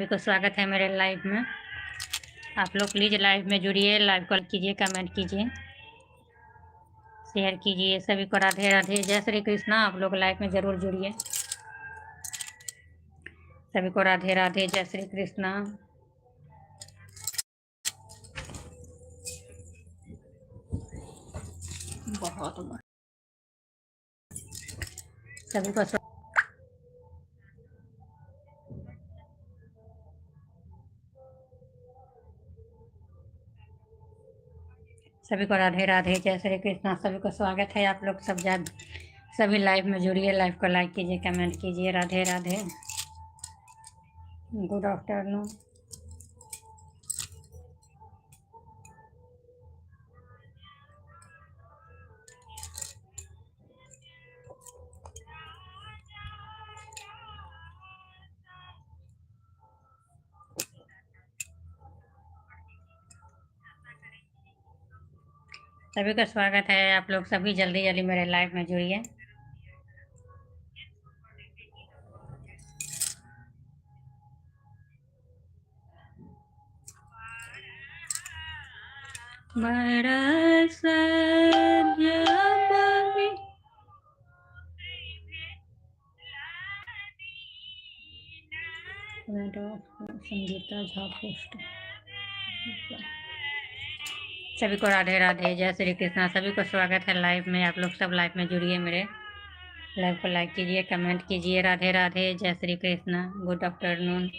सभी को स्वागत है मेरे लाइव में। आप लोग प्लीज़ लाइव में जुड़िए, लाइव कॉल कीजिए, कमेंट कीजिए, शेयर कीजिए। सभी को राधे राधे, जय श्री कृष्णा। आप लोग लाइव में ज़रूर जुड़िए। सभी को राधे राधे, जय श्री कृष्णा। बहुत सभी को सभी को राधे राधे, जय श्री कृष्णा। सभी को स्वागत है। आप लोग सब सभी लाइव में जुड़िए, लाइव को लाइक कीजिए, कमेंट कीजिए। Radhe Radhe, good afternoon. सभी का स्वागत है। आप लोग सभी जल्दी जल्दी मेरे लाइव में जुड़िए। बरस जब भी संगीता झा पोस्ट। सभी को राधे राधे, जय श्री कृष्णा। सभी को स्वागत है लाइव में। आप लोग सब लाइव में जुड़िए, मेरे लाइव को लाइक कीजिए, कमेंट कीजिए। राधे राधे, जय श्री कृष्णा, गुड आफ्टरनून।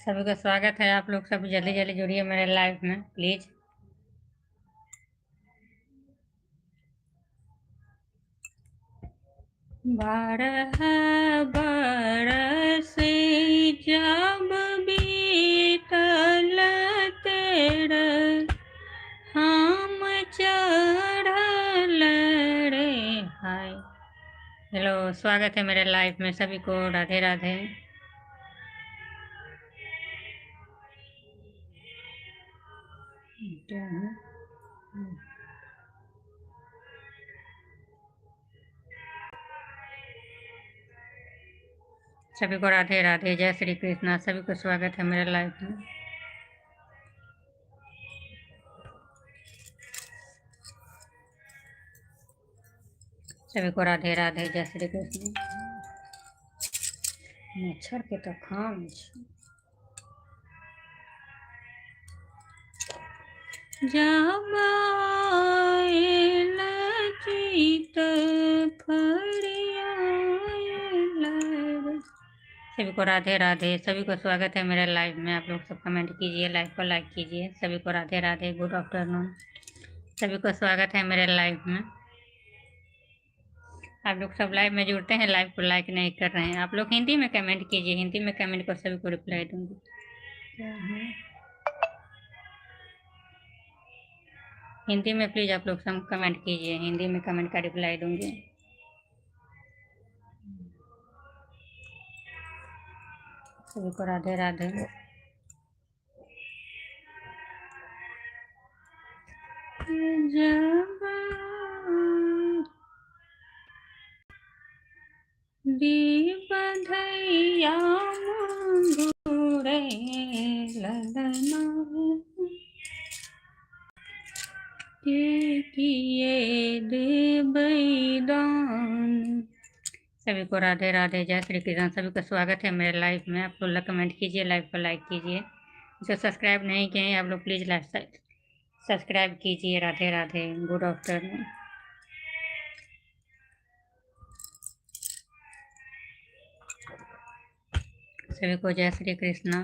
सभी का स्वागत है। आप लोग सब जल्दी जल्दी जुड़िए मेरे लाइव में प्लीज़। बारह बरस जब बीतल तेरा हम चढ़ल रे हाय। हेलो, स्वागत है मेरे लाइव में। सभी को राधे राधे। क्या है? सभी को राधे राधे, जय श्री कृष्णा। सभी को स्वागत है मेरे लाइव में। सभी को राधे राधे, जय श्री कृष्ण। मच्छर के तो खाम जब आयल चित फरियायल। सभी को राधे राधे, सभी को स्वागत है मेरे लाइव में। आप लोग सब कमेंट कीजिए, लाइव को लाइक कीजिए। सभी को राधे राधे, गुड आफ्टरनून। सभी को स्वागत है मेरे लाइव में। आप लोग सब लाइव में जुड़ते हैं, लाइव को लाइक नहीं कर रहे हैं। आप लोग हिंदी में कमेंट कीजिए, हिंदी में कमेंट कर सभी को रिप्लाई दूंगी। क्या है? हिंदी में प्लीज़ आप लोग सब कमेंट कीजिए, हिंदी में कमेंट का रिप्लाई दूंगी। सभी को राधे राधे। जब दी बधैया मंगूरे ललना के किए दे बैदान। सभी को राधे राधे, जय श्री कृष्ण। सभी का स्वागत है मेरे लाइव में। आप लोग कमेंट कीजिए, लाइव को लाइक कीजिए। जो सब्सक्राइब नहीं किए हैं आप लोग प्लीज़ सब्सक्राइब कीजिए। Radhe Radhe, good afternoon. सभी को जय श्री कृष्णा।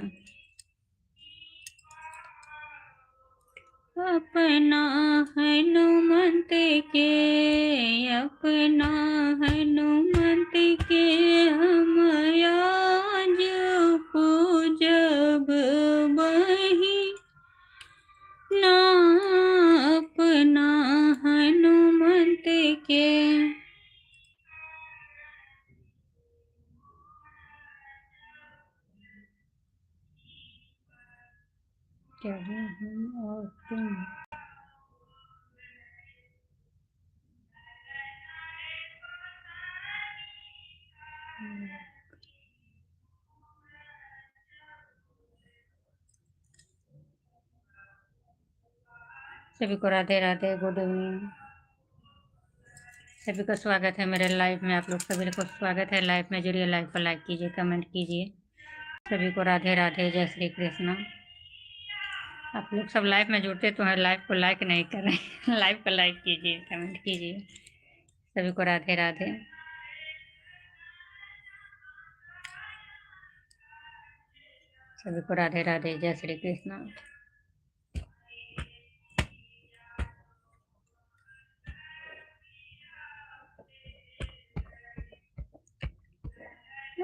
अपना हनुमंत के, अपना हनुमंत के हम आज पूजब बही ना हम और तुम। सभी को राधे राधे, गुड इवनिंग। सभी को स्वागत है मेरे लाइव में। आप लोग सभी को स्वागत है लाइव में। जुड़िए, लाइव को लाइक कीजिए, कमेंट कीजिए। सभी को राधे राधे, जय श्री कृष्ण। आप लोग सब लाइव में जुड़ते तो हैं, लाइव को लाइक नहीं कर रहे लाइव को लाइक कीजिए, कमेंट कीजिए। सभी को राधे राधे। सभी को राधे राधे, जय श्री कृष्ण।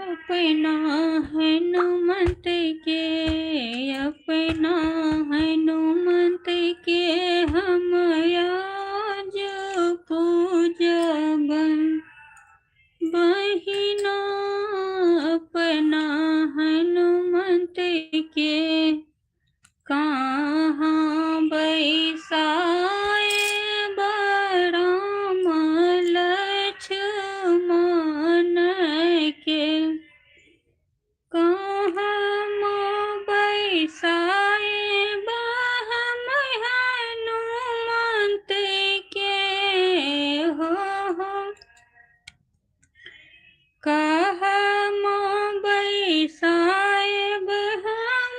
अपना हनुमंत के, अपना हनुमंत के हम आज पूजब। बहिना अपना हनुमंत के कहाँ बैसाए बराम लक्ष्मण के। कहाँ बैसाए हम हनुमंत के हो। कहाँ बैसाए हम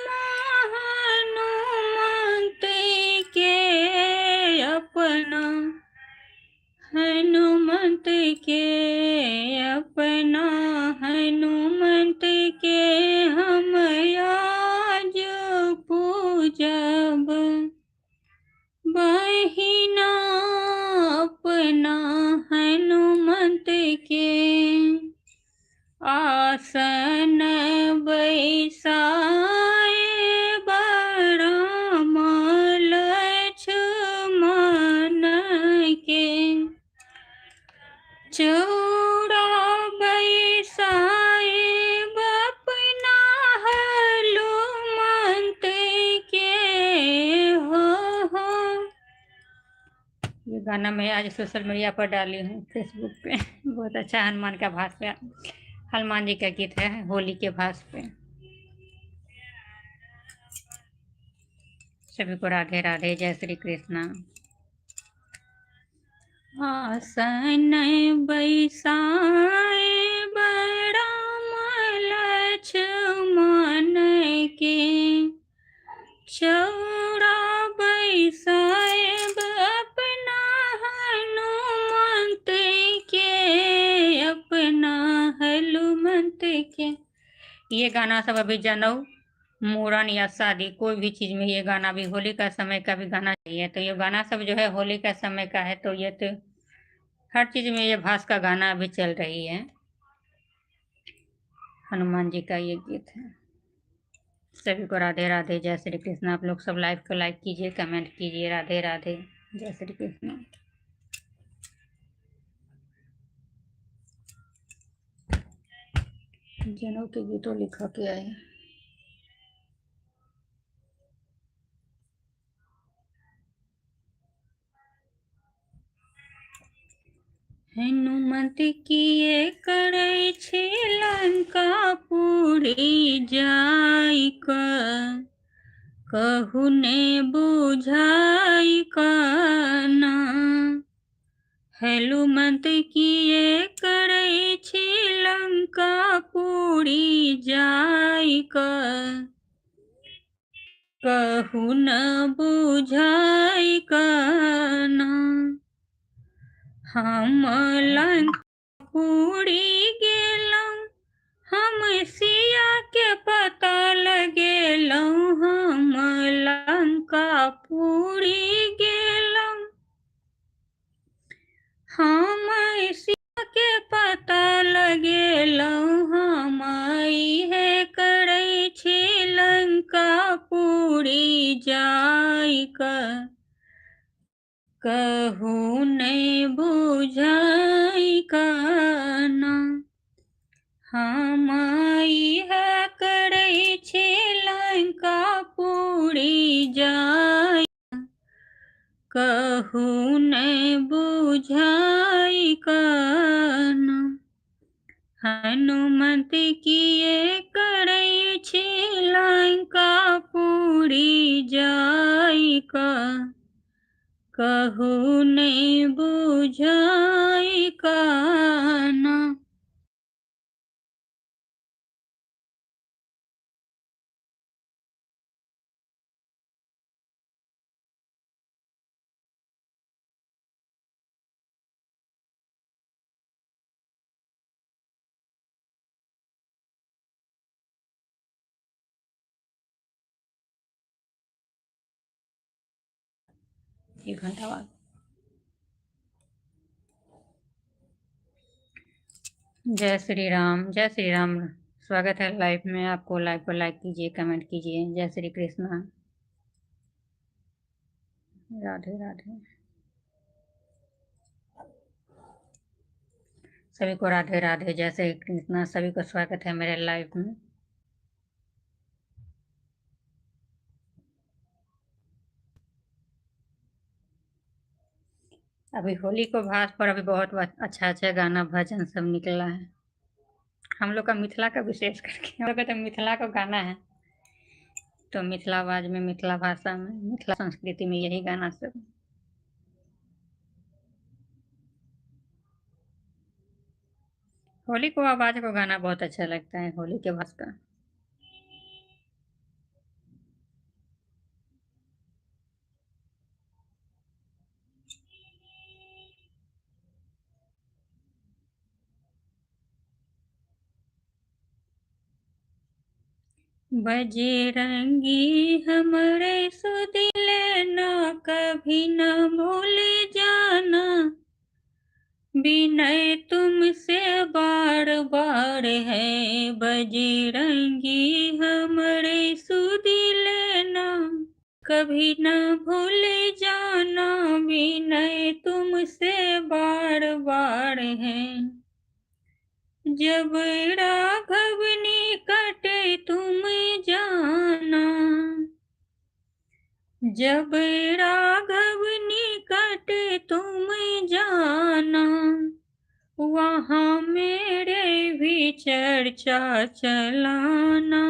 हनुमंत के। अपना हनुमंत के, अपना हनुमंत के हम आज पूजब। बहिना अपना हनुमंत के आसन बैसाए बराम लक्ष्मण के। चौड़ा बैसाए अपना हनुमंत के हो। ये गाना मैं आज सोशल मीडिया पर डाली हूँ, फेसबुक पे। बहुत अच्छा हनुमान का भास पे, हनुमान जी का गीत है, होली के भास पे। सभी को राधे राधे, जय श्री कृष्ण। आसन बैसाए बराम लक्ष्मण के। चौड़ा बैसाए अपना हनुमंत के, अपना हनुमंत के। ये गाना सब अभी जनऊ, मुड़न या शादी, कोई भी चीज में ये गाना भी, होली का समय का भी गाना चाहिए। तो ये गाना सब जो है होली का समय का है, तो ये तो हर चीज में ये भास का गाना अभी चल रही है। हनुमान जी का ये गीत है। सभी को राधे राधे, जय श्री कृष्ण। आप लोग सब लाइव को लाइक कीजिए, कमेंट कीजिए। राधे राधे, जय श्री कृष्ण। जनऊ के गीतों लिखा के आए। हनुमत किए करै छी लंका पूरी जाय क। कहु ने बुझाई काना। हनुमत किए करै छी लंका पूरी जाय क। कहु न बुझाई काना। हम लंका पूरी गेलौं, हम सिया के पता लगेलौं। हम लंका पूरी गेलौं, हम सिया के पता लगेलौं। हम इहे करै छी लंका पूरी जाय क। कहु नहीं बुझाई काना। हम इहे करै छी लंका पूरी पूरी जाय, कहू नहीं बुझाई काना। हनुमत किए करै छी लंका पूरी जाय का, कहू नहीं बुझाई काना। एक घंटा बाद। जय श्री राम, जय श्री राम। स्वागत है लाइव में। आपको लाइव को लाइक कीजिए, कमेंट कीजिए। जय श्री कृष्णा, राधे राधे। सभी को राधे राधे, जय श्री कृष्णा। सभी को स्वागत है मेरे लाइव में। अभी होली को भात पर अभी बहुत अच्छा अच्छा गाना भजन सब निकला है। हम लोग का मिथिला का विशेष करके हम लोग का तो मिथिला का गाना है, तो मिथिला आवाज में, मिथिला भाषा में, मिथिला संस्कृति में यही गाना सब। होली को आवाज को गाना बहुत अच्छा लगता है, होली के भाष का। बजरंगी हमरे सुदिले ना, कभी न भूल जाना। विनय तुमसे बार बार है, बजरंगी हमरे सुदिले ना, कभी न भूल जाना। विनय तुमसे बार बार है, जब राघव निकट तुम जाना। जब राघव निकट तुम जाना, वहाँ मेरे भी चर्चा चलाना।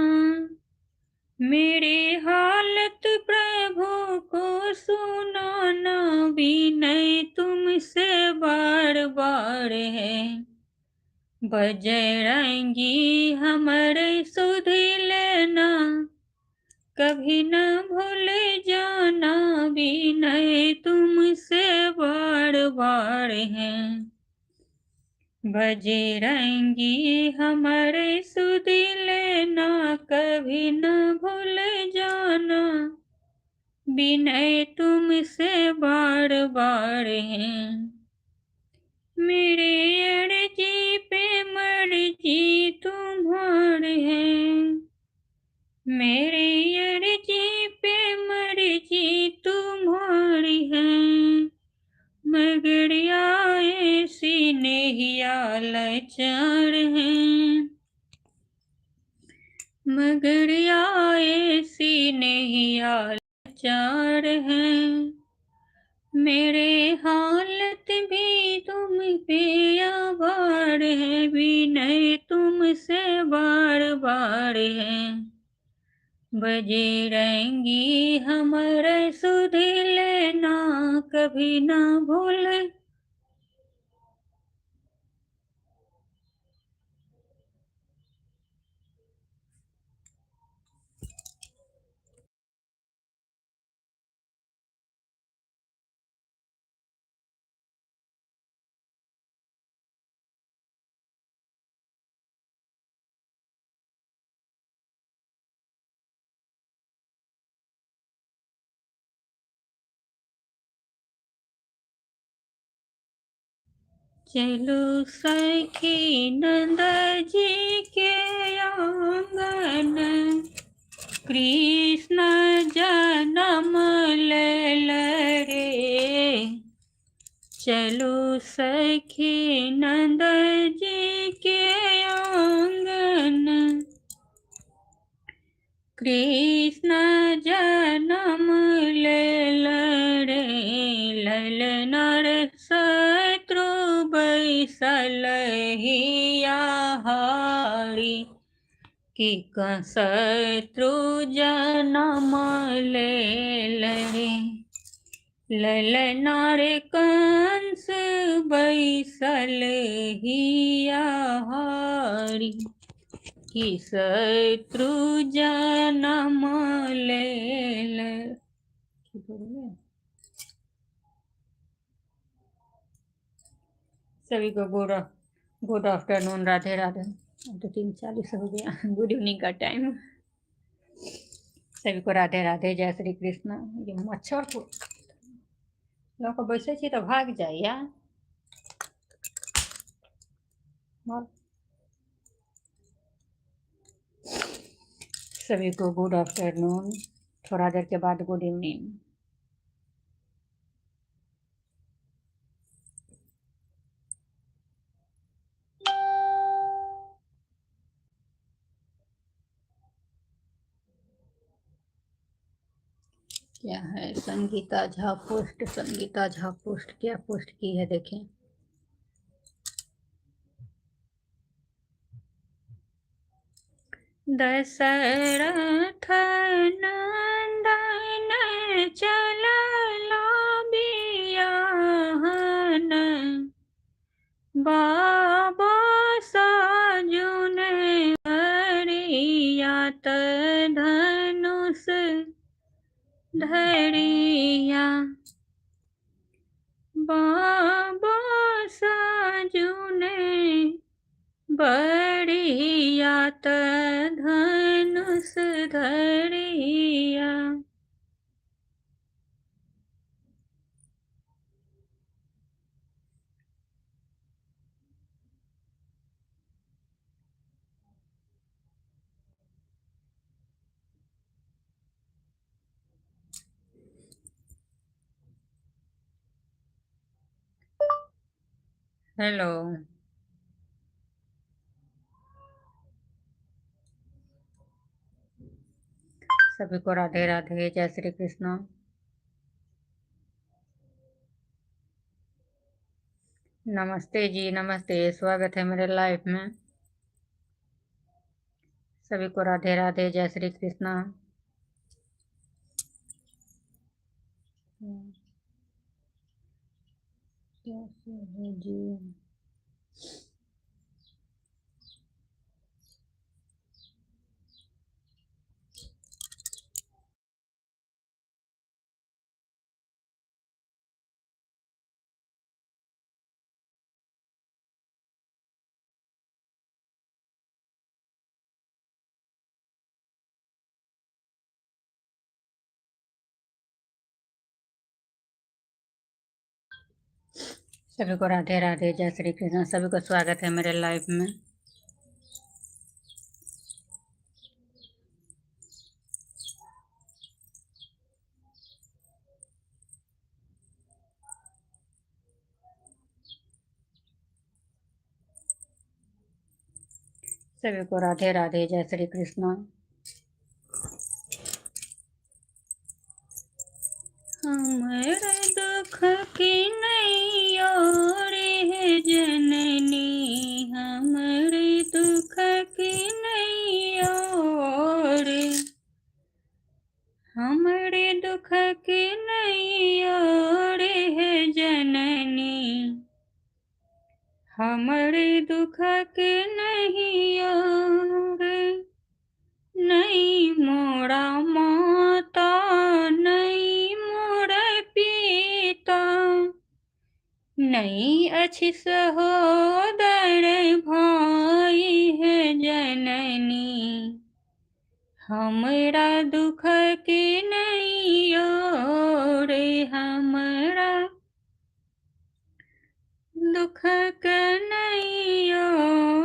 मेरे हालत प्रभु को सुनाना, विनय तुमसे बार बार है। बजरंगी हमरे सुध लेना, कभी न भूल जाना। विनय तुमसे बार बार है, बजरंगी हमरे सुध लेना, कभी न भूल जाना। विनय तुमसे बार बार है, मेरे अर्जी पे मर्जी तुम्हार है। मेरे अर्जी पे मर्जी तुम्हारी है, मगर आए सिनेहिया लाचार है। मगर आए सिनेहिया लाचार है, मेरे हालत भी तुम पे आभार है। विनय तुमसे बार बार है, बजरंगी हमरे सुध लेना, कभी ना भूल। चलो सखी नंद जी के आंगन, कृष्ण जन्म लेल रे। चलो सखी नंद जी के आंगन, कृष्ण जन्म लेल रे ललनर शत्रु बैसल हिया हारी कि शत्रु जन्म लेल रे ललनार कंस बैसल हिया हारी कि शत्रु जन्म लेल। सभी को गुड आफ्टरनून, राधे राधे। तो 3:40 हो गया, गुड इवनिंग का टाइम। सभी को राधे राधे, जय श्री कृष्ण। ये मच्छर को लोग बैसे छी तो भाग जाइया। सभी को गुड आफ्टरनून, थोड़ा देर के बाद गुड इवनिंग। क्या है संगीता झा पोस्ट, संगीता झा पोस्ट क्या पोस्ट की है देखें। दशरथ नंदन चलला बियाहन बाबा साजुन हरियात धनुष धरिया बाबा साजुने बढ़ियात धनुष धरिया। हेलो, सभी को राधे राधे, जय श्री कृष्ण। नमस्ते जी, नमस्ते, स्वागत है मेरे लाइफ में। सभी को राधे राधे, जय श्री कृष्ण। कैसे है जी? सभी को राधे राधे, जय श्री कृष्ण। सभी को स्वागत है मेरे लाइफ में। सभी को राधे राधे, जय श्री कृष्ण। हमर दुख की नैया रे जननी, हमर दुख की नैया रे, हमरे दुख की नैया रे जननी, हमरे दुख की नैया रे। नहीं मोरा माता, नहीं मोरा पिता, नहीं अच्छी सहोदर भाई है जननी, हमरा दुख की नैया रे, हमरा दुख के नैया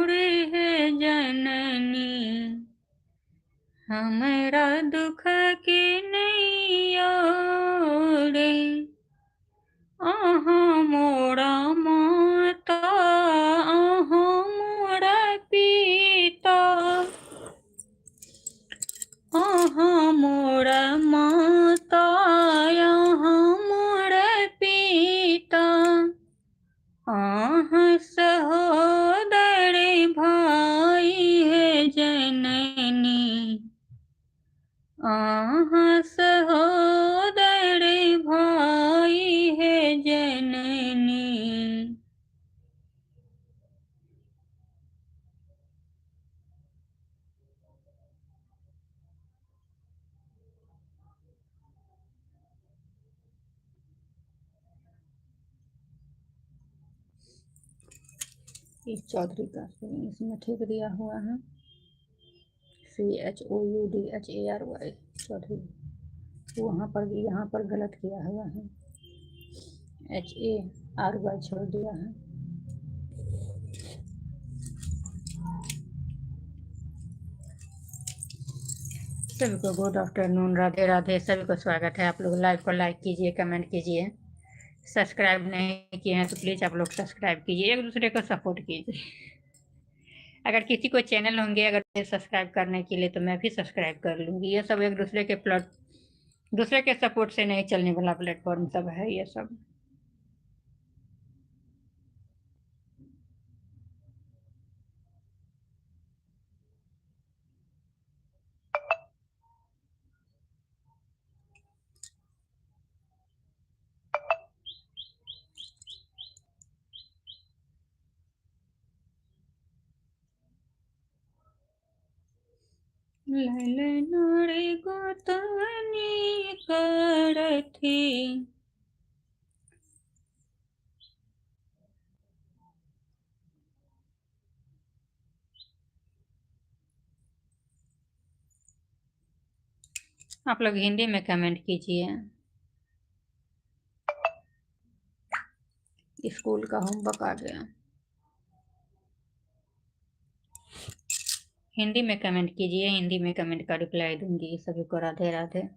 रे है जननी, हमरा दुख की नैया रे। आहा मोरा माता, आहा मोरा पिता, आहा इस चौधरी का स्पेलिंग इसमें ठीक दिया हुआ है, CHOUDHARY चौधरी। वहाँ पर भी यहाँ पर गलत किया हुआ है, HARY छोड़ दिया है। सभी को गुड आफ्टरनून, राधे राधे। सभी को स्वागत है। आप लोग लाइव को लाइक कीजिए, कमेंट कीजिए। सब्सक्राइब नहीं किए हैं तो प्लीज़ आप लोग सब्सक्राइब कीजिए, एक दूसरे को सपोर्ट कीजिए। अगर किसी को चैनल होंगे अगर सब्सक्राइब करने के लिए तो मैं भी सब्सक्राइब कर लूँगी। ये सब एक दूसरे के सपोर्ट से नहीं चलने वाला प्लेटफॉर्म सब है ये सब। ललनारे गोतनी करथी, आप लोग हिंदी में कमेंट कीजिए। स्कूल का होमवर्क आ गया। हिंदी में कमेंट कीजिए, हिंदी में कमेंट का रिप्लाई दूंगी। सभी को राधे राधे।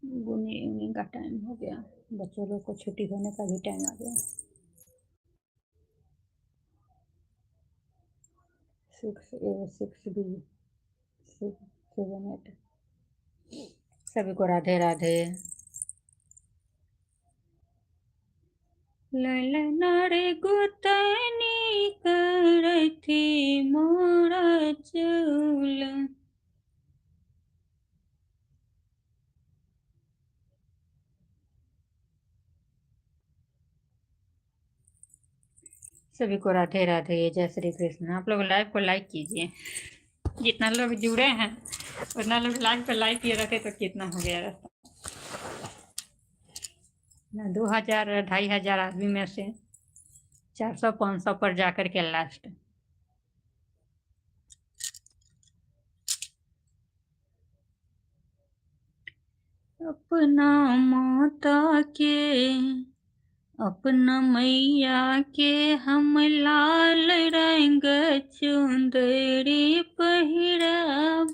गुड इवनिंग का टाइम हो गया, बच्चों लोग को छुट्टी होने का भी टाइम आ गया। 6A 6B 6 7 8। सभी को राधे राधे। ललना रे गोतनी करथी मोरा चूल। सभी को राधे राधे, जय श्री कृष्ण। आप लोग लाइव को लाइक कीजिए, जितना लोग जुड़े हैं उतना लोग लाइव को लाइक किए रखे तो कितना हो गया रहता ना। 2000 2500 आदमी में से 400 500 पर जाकर के लास्ट। अपना माता के अपना मैया के हम लाल रंग चुंदरी पहिरब,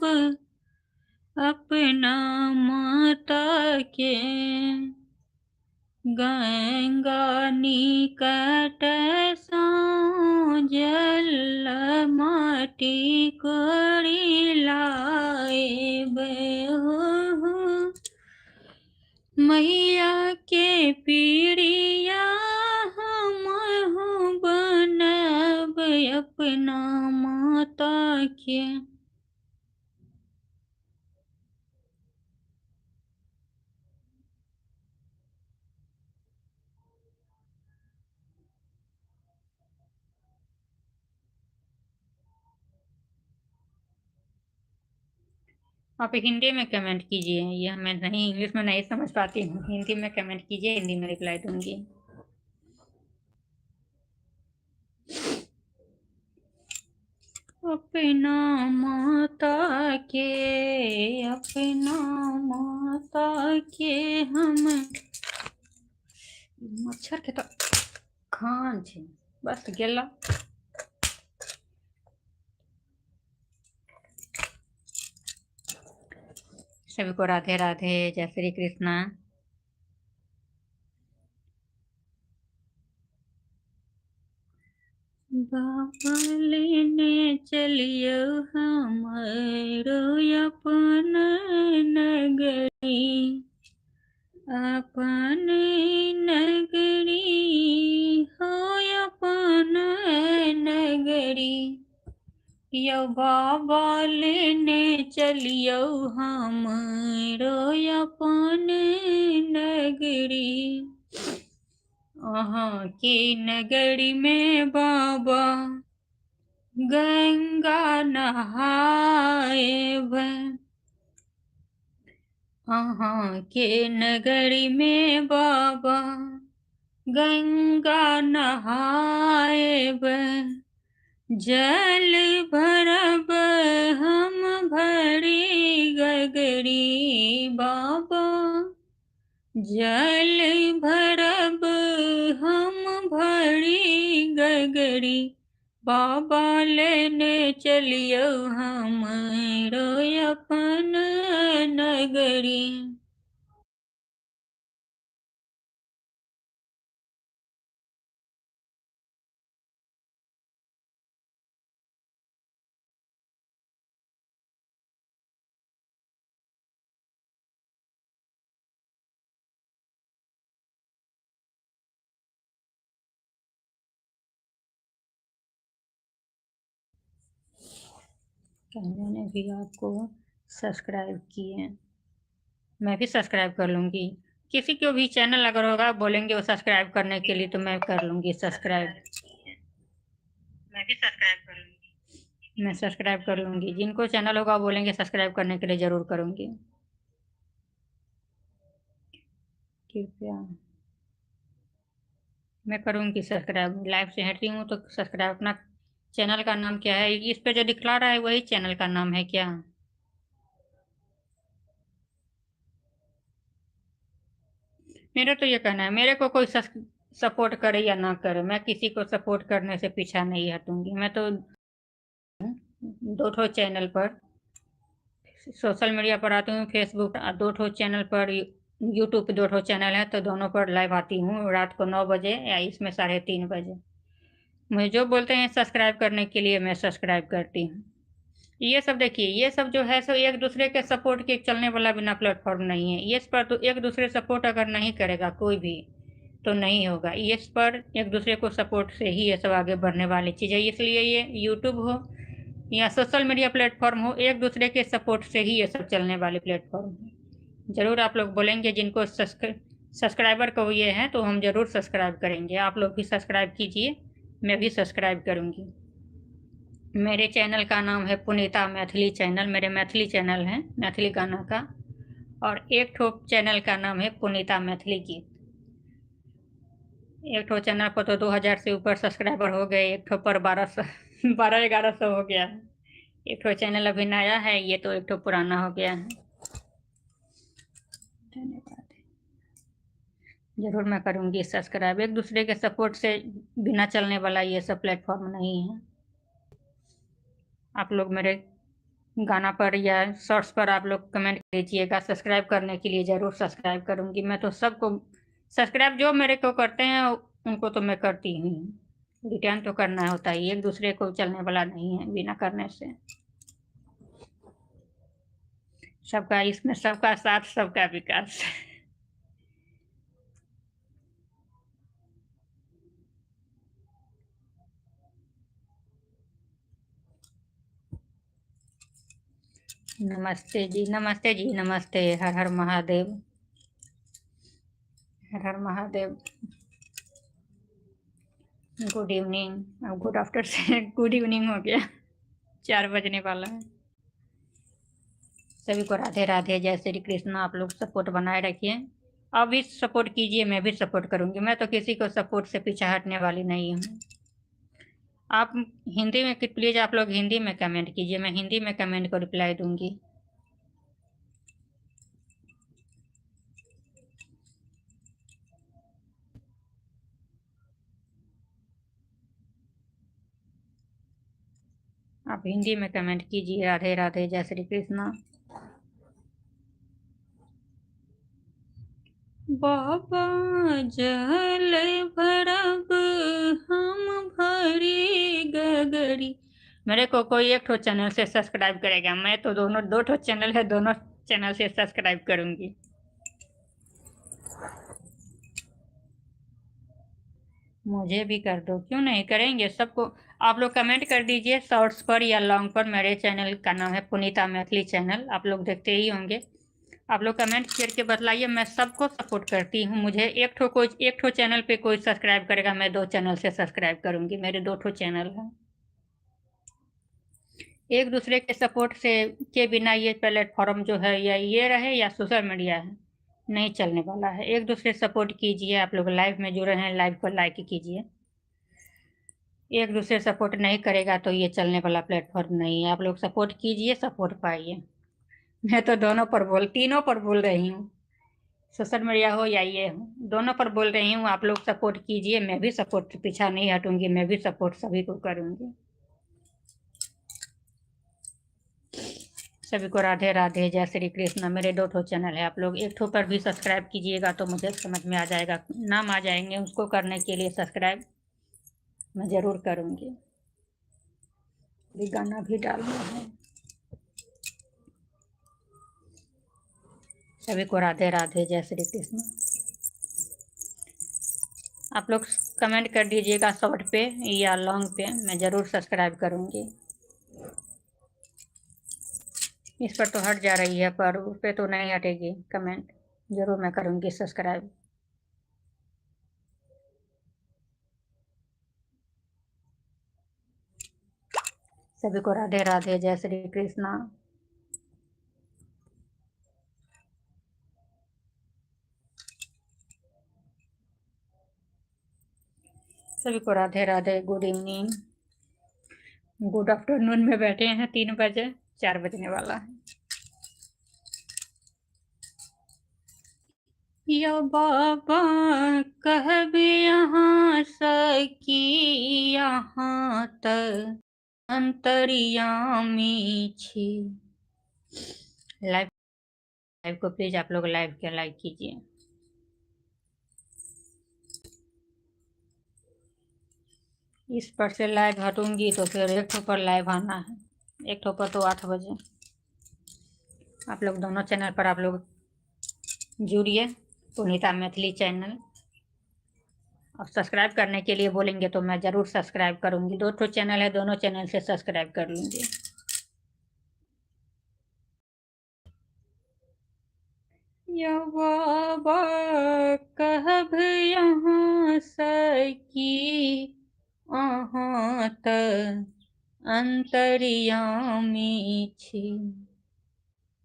अपना माता के गंगा निकट जल माटी कोड़ी लाएब हो, मैया के पीड़िया हम हो बनब, अपना माता के। आप हिंदी में कमेंट कीजिए, ये मैं नहीं इंग्लिश में नहीं समझ पाती हूँ। हिंदी में कमेंट कीजिए, हिंदी में रिप्लाई दूंगी। अपना माता के अपना माता के हम मच्छर के तो खान छे बस गेला। सभी को राधे राधे, जय श्री कृष्णा। बाबा लेने चलियो हमारो अपन नगरी, अपन नगरी हो अपन नगरी। यो बाबा लेने चलियो हमरो अपन नगरी, अहाँ की नगरी में बाबा गंगा नहाएब, अहाँ के नगरी में बाबा गंगा नहाएब जल भरब हम भरी गगरी बाबा, जल भरब हम भरी गगरी बाबा, लेने चलियो हमरो अपन नगरी। मैंने भी आपको सब्सक्राइब किए, मैं भी सब्सक्राइब कर लूँगी। किसी को भी चैनल अगर होगा बोलेंगे वो सब्सक्राइब करने के लिए तो मैं कर लूँगी सब्सक्राइब, मैं भी सब्सक्राइब कर लूँगी, मैं सब्सक्राइब कर लूँगी। जिनको चैनल होगा बोलेंगे सब्सक्राइब करने के लिए ज़रूर करूँगी। कृपया मैं करूँगी सब्सक्राइब, लाइव से हट रही हूँ तो सब्सक्राइब। अपना चैनल का नाम क्या है? इस पे जो दिखला रहा है वही चैनल का नाम है क्या? मेरा तो ये कहना है, मेरे को कोई सपोर्ट करे या ना करे, मैं किसी को सपोर्ट करने से पीछा नहीं हटूंगी। मैं तो दो ठो चैनल पर सोशल मीडिया पर आती हूँ, फेसबुक, दो ठो चैनल पर, यूट्यूब पे दो ठो चैनल है तो दोनों पर लाइव आती हूँ रात को 9 बजे या इसमें 3:30 बजे। मुझे जो बोलते हैं सब्सक्राइब करने के लिए मैं सब्सक्राइब करती हूँ। ये सब देखिए, ये सब जो है सो एक दूसरे के सपोर्ट के चलने वाला बिना प्लेटफॉर्म नहीं है। ये पर तो एक दूसरे सपोर्ट अगर नहीं करेगा कोई भी तो नहीं होगा। इस पर एक दूसरे को सपोर्ट से ही ये सब आगे बढ़ने वाली चीज़ है। इसलिए ये यूट्यूब हो या सोशल मीडिया प्लेटफॉर्म हो, एक दूसरे के सपोर्ट से ही ये सब चलने वाले प्लेटफॉर्म है। ज़रूर आप लोग बोलेंगे जिनको सब्सक्राइबर को ये हैं तो हम ज़रूर सब्सक्राइब करेंगे। आप लोग भी सब्सक्राइब कीजिए, मैं भी सब्सक्राइब करूँगी। मेरे चैनल का नाम है पुनीता मैथिली चैनल, मेरे मैथिली चैनल हैं मैथिली गाना का, और एक ठो चैनल का नाम है पुनीता मैथिली गीत। एक ठो चैनल पर तो 2000 से ऊपर सब्सक्राइबर हो गए, एक ठो पर 1200 1200-1100 हो गया है। एक ठो चैनल अभी नया है, ये तो एक ठो पुराना हो गया है। धन्यवाद, जरूर मैं करूँगी सब्सक्राइब। एक दूसरे के सपोर्ट से बिना चलने वाला ये सब प्लेटफॉर्म नहीं है। आप लोग मेरे गाना पर या शॉर्ट्स पर आप लोग कमेंट कीजिएगा, सब्सक्राइब करने के लिए ज़रूर सब्सक्राइब करूँगी। मैं तो सबको सब्सक्राइब जो मेरे को करते हैं उनको तो मैं करती ही हूँ। रिटर्न तो करना होता ही, एक दूसरे को चलने वाला नहीं है बिना करने से। सबका इसमें सबका साथ सबका विकास। नमस्ते जी, नमस्ते जी, नमस्ते। हर हर महादेव, हर हर महादेव। गुड इवनिंग, अब गुड आफ्टर से गुड इवनिंग हो गया, 4 बजने वाला है। सभी को राधे राधे, जय श्री कृष्ण। आप लोग सपोर्ट बनाए रखिए, आप भी सपोर्ट कीजिए, मैं भी सपोर्ट करूंगी। मैं तो किसी को सपोर्ट से पीछे हटने वाली नहीं हूँ। आप हिंदी में प्लीज़ आप लोग हिंदी में कमेंट कीजिए, मैं हिंदी में कमेंट को रिप्लाई दूंगी। आप हिंदी में कमेंट कीजिए, राधे राधे, जय श्री कृष्ण। बाबा जल भरब हम भरी गगरी। मेरे को कोई एक ठो चैनल से सब्सक्राइब करेगा, मैं तो दोनों दो ठो चैनल है, दोनों चैनल से सब्सक्राइब करूंगी। मुझे भी कर दो, क्यों नहीं करेंगे सबको। आप लोग कमेंट कर दीजिए शॉर्ट्स पर या लॉन्ग पर। मेरे चैनल का नाम है पुनीता मैथिली चैनल, आप लोग देखते ही होंगे। आप लोग कमेंट करके बतलाइए, मैं सबको सपोर्ट करती हूँ। मुझे एक ठो चैनल पे कोई सब्सक्राइब करेगा, मैं 2 चैनल से सब्सक्राइब करूँगी। मेरे 2 ठो चैनल हैं। एक दूसरे के सपोर्ट से के बिना ये प्लेटफॉर्म जो है या ये रहे या सोशल मीडिया है, नहीं चलने वाला है। एक दूसरे सपोर्ट कीजिए। आप लोग लाइव में जुड़े हैं, लाइव को लाइक कीजिए। एक दूसरे सपोर्ट नहीं करेगा तो ये चलने वाला प्लेटफॉर्म नहीं है। आप लोग सपोर्ट कीजिए, सपोर्ट पाइए। मैं तो तीनों पर बोल रही हूँ, सोशल मीडिया हो या ये हो, दोनों पर बोल रही हूँ। आप लोग सपोर्ट कीजिए, मैं भी सपोर्ट से पीछा नहीं हटूंगी, मैं भी सपोर्ट सभी को करूंगी। सभी को राधे राधे, जय श्री कृष्ण। मेरे 2 चैनल है, आप लोग एक ठो पर भी सब्सक्राइब कीजिएगा तो मुझे समझ में आ जाएगा। नाम आ जाएंगे, उसको करने के लिए सब्सक्राइब मैं ज़रूर करूँगी। अभी गाना भी डालना है। सभी को राधे राधे, जय श्री कृष्ण। आप लोग कमेंट कर दीजिएगा शॉर्ट पे या लॉन्ग पे, मैं ज़रूर सब्सक्राइब करूँगी। इस पर तो हट जा रही है, पर उस पर तो नहीं हटेगी कमेंट। ज़रूर मैं करूँगी सब्सक्राइब। सभी को राधे राधे, जय श्री कृष्णा। सभी को Radhe Radhe, good evening, good afternoon में बैठे हैं। 3 बजे, 4 बजने वाला है। या बाबा कहब यहाँ सकी यहाँ तक अंतर्यामी छी। लाइव को प्लीज आप लोग लाइव के लाइक कीजिए। इस पर से लाइव हटूंगी तो फिर एक ठो पर लाइव आना है। एक ठो पर तो 8 बजे। आप लोग दोनों चैनल पर आप लोग जुड़िए, पुनीता मैथिली चैनल। और सब्सक्राइब करने के लिए बोलेंगे तो मैं ज़रूर सब्सक्राइब करूँगी। 2 चैनल है, दोनों चैनल से सब्सक्राइब कर लूँगी। या बाबा कहब यहाँ सकी अहाँ त अंतर्यामी छी।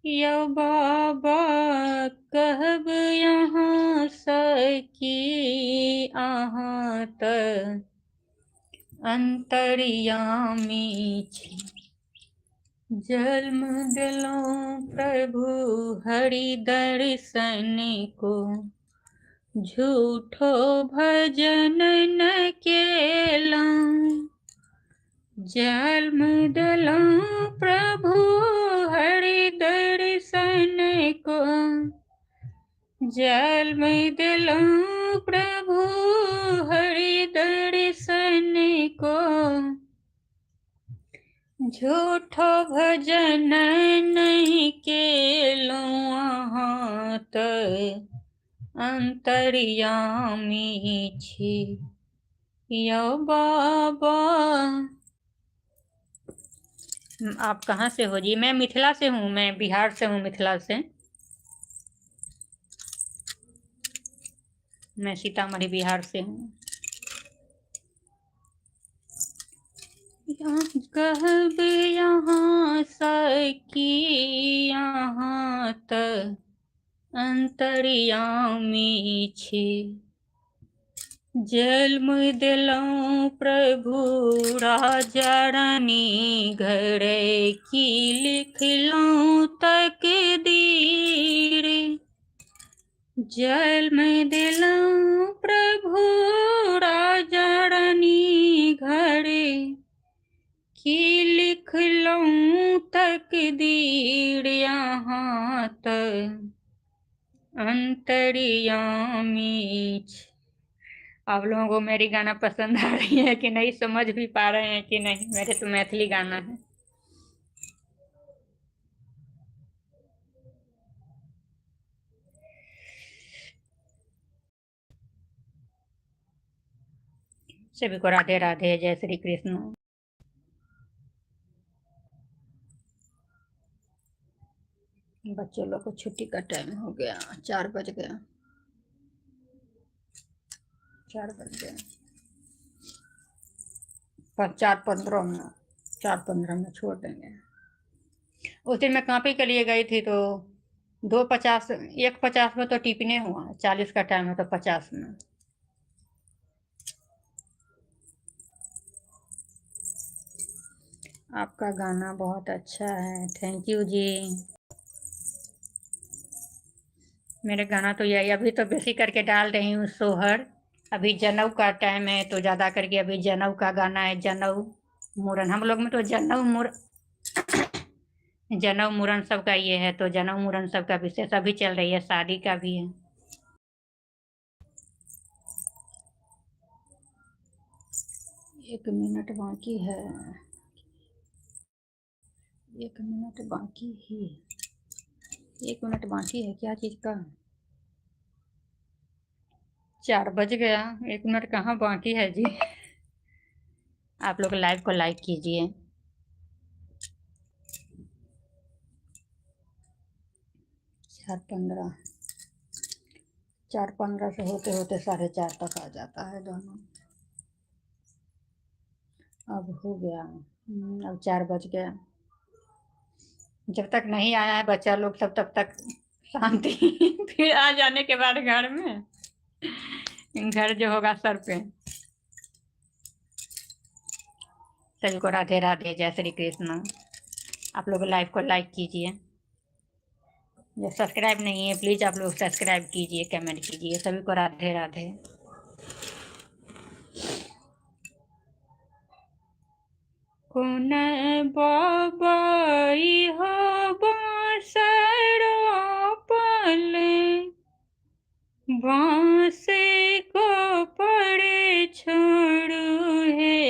या बाबा कहब यहाँ सकी अहाँ त अंतर्यामी छी। जन्म दिलों प्रभु हरि दर्शन को, झूठो भजन न केला। जन्म दिलों प्रभु हरि दर्शन को, जन्म दिलों प्रभु हरि दर्शन को। झूठो भजन नहीं केलो अहाँ त अंतर्यामी छी। यो बाबा। आप कहाँ से हो जी? मैं मिथिला से हूँ, मैं बिहार से हूँ, मिथिला से। मैं सीतामढ़ी बिहार से हूँ। कहब यहाँ सकी यहाँ त अंतर्यामी छी। जन्म दिलों प्रभु राजा रानी घर की, लिखलों तकदीर। जन्म दिलों प्रभु राजा रानी घर की, लिखलों तकदीर यहाँ त अंतर्यामी छी। आप लोगों को मेरी गाना पसंद आ रही है कि नहीं, समझ भी पा रहे हैं कि नहीं? मेरे तो मैथिली गाना है। सभी को राधे राधे, जय श्री कृष्ण। बच्चों लोग को छुट्टी का टाइम हो गया, 4 बज गया, 4 बज गए। 4:15 में, 4:15 में छोड़ देंगे। उस दिन मैं कापी के लिए गई थी तो 2:50, 1:50 में तो टिफिने हुआ, 40 का टाइम है तो 50 में। आपका गाना बहुत अच्छा है, थैंक यू जी। मेरे गाना तो यही अभी तो बेसी करके डाल रही हूँ सोहर। अभी जनेऊ का टाइम है तो ज़्यादा करके अभी जनेऊ का गाना है, जनेऊ मुरन। हम लोग में तो जनेऊ मुरन सबका ये है, तो जनेऊ मुरन सबका विशेष अभी चल रही है, शादी का भी है। एक मिनट बाकी है, 1 मिनट बाकी ही, 1 मिनट बाकी है क्या चीज़ का? 4 बज गया, 1 मिनट कहाँ बाकी है जी। आप लोग लाइव को लाइक कीजिए। 4:15, 4:15 से होते होते 4:30 तक आ जाता है दोनों। अब हो गया, अब 4 बज गया। जब तक नहीं आया है बच्चा लोग सब तब तक शांति। फिर आ जाने के बाद घर में घर जो होगा सर पे। सभी को राधे राधे, जय श्री कृष्ण। आप लोग लाइव को लाइक कीजिए, जो सब्सक्राइब नहीं है प्लीज़ आप लोग सब्सक्राइब कीजिए, कमेंट कीजिए। सभी को राधे राधे। कौन बाबाई हो बांसुरी पले, बांसे को पड़े छोड़ू है।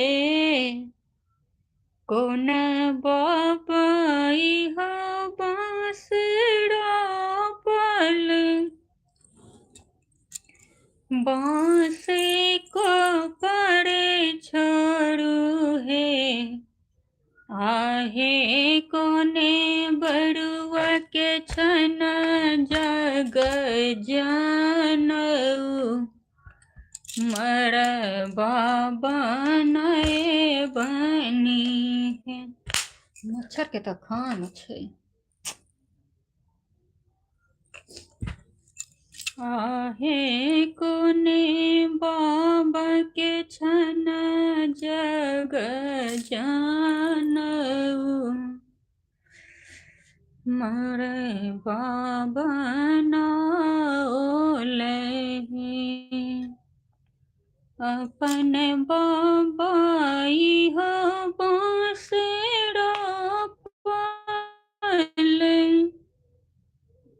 कौन बाबाई हो बांसुरी पले, बांसे को पड़े छोड़ू है। आहे कोने बरुआ के छन जग जानऊ, मर बाबा नए बनी है। मच्छर के तो खान छै। आहे कोने बाबा के छन जग जानऊ, मरे बाबा नाओले। अपन बाबाई हो बांसुरी पले,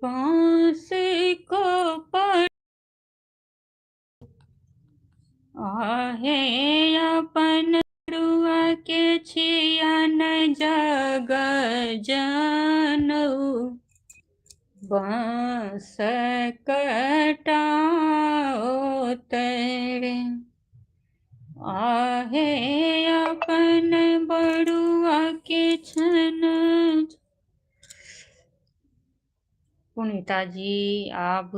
बांस को पड़ आहे अपन रुआ के छियन जग जानऊ, बांस कटाओ तेरे। आहे अपन बड़ुआ के छन। पुनीता जी आप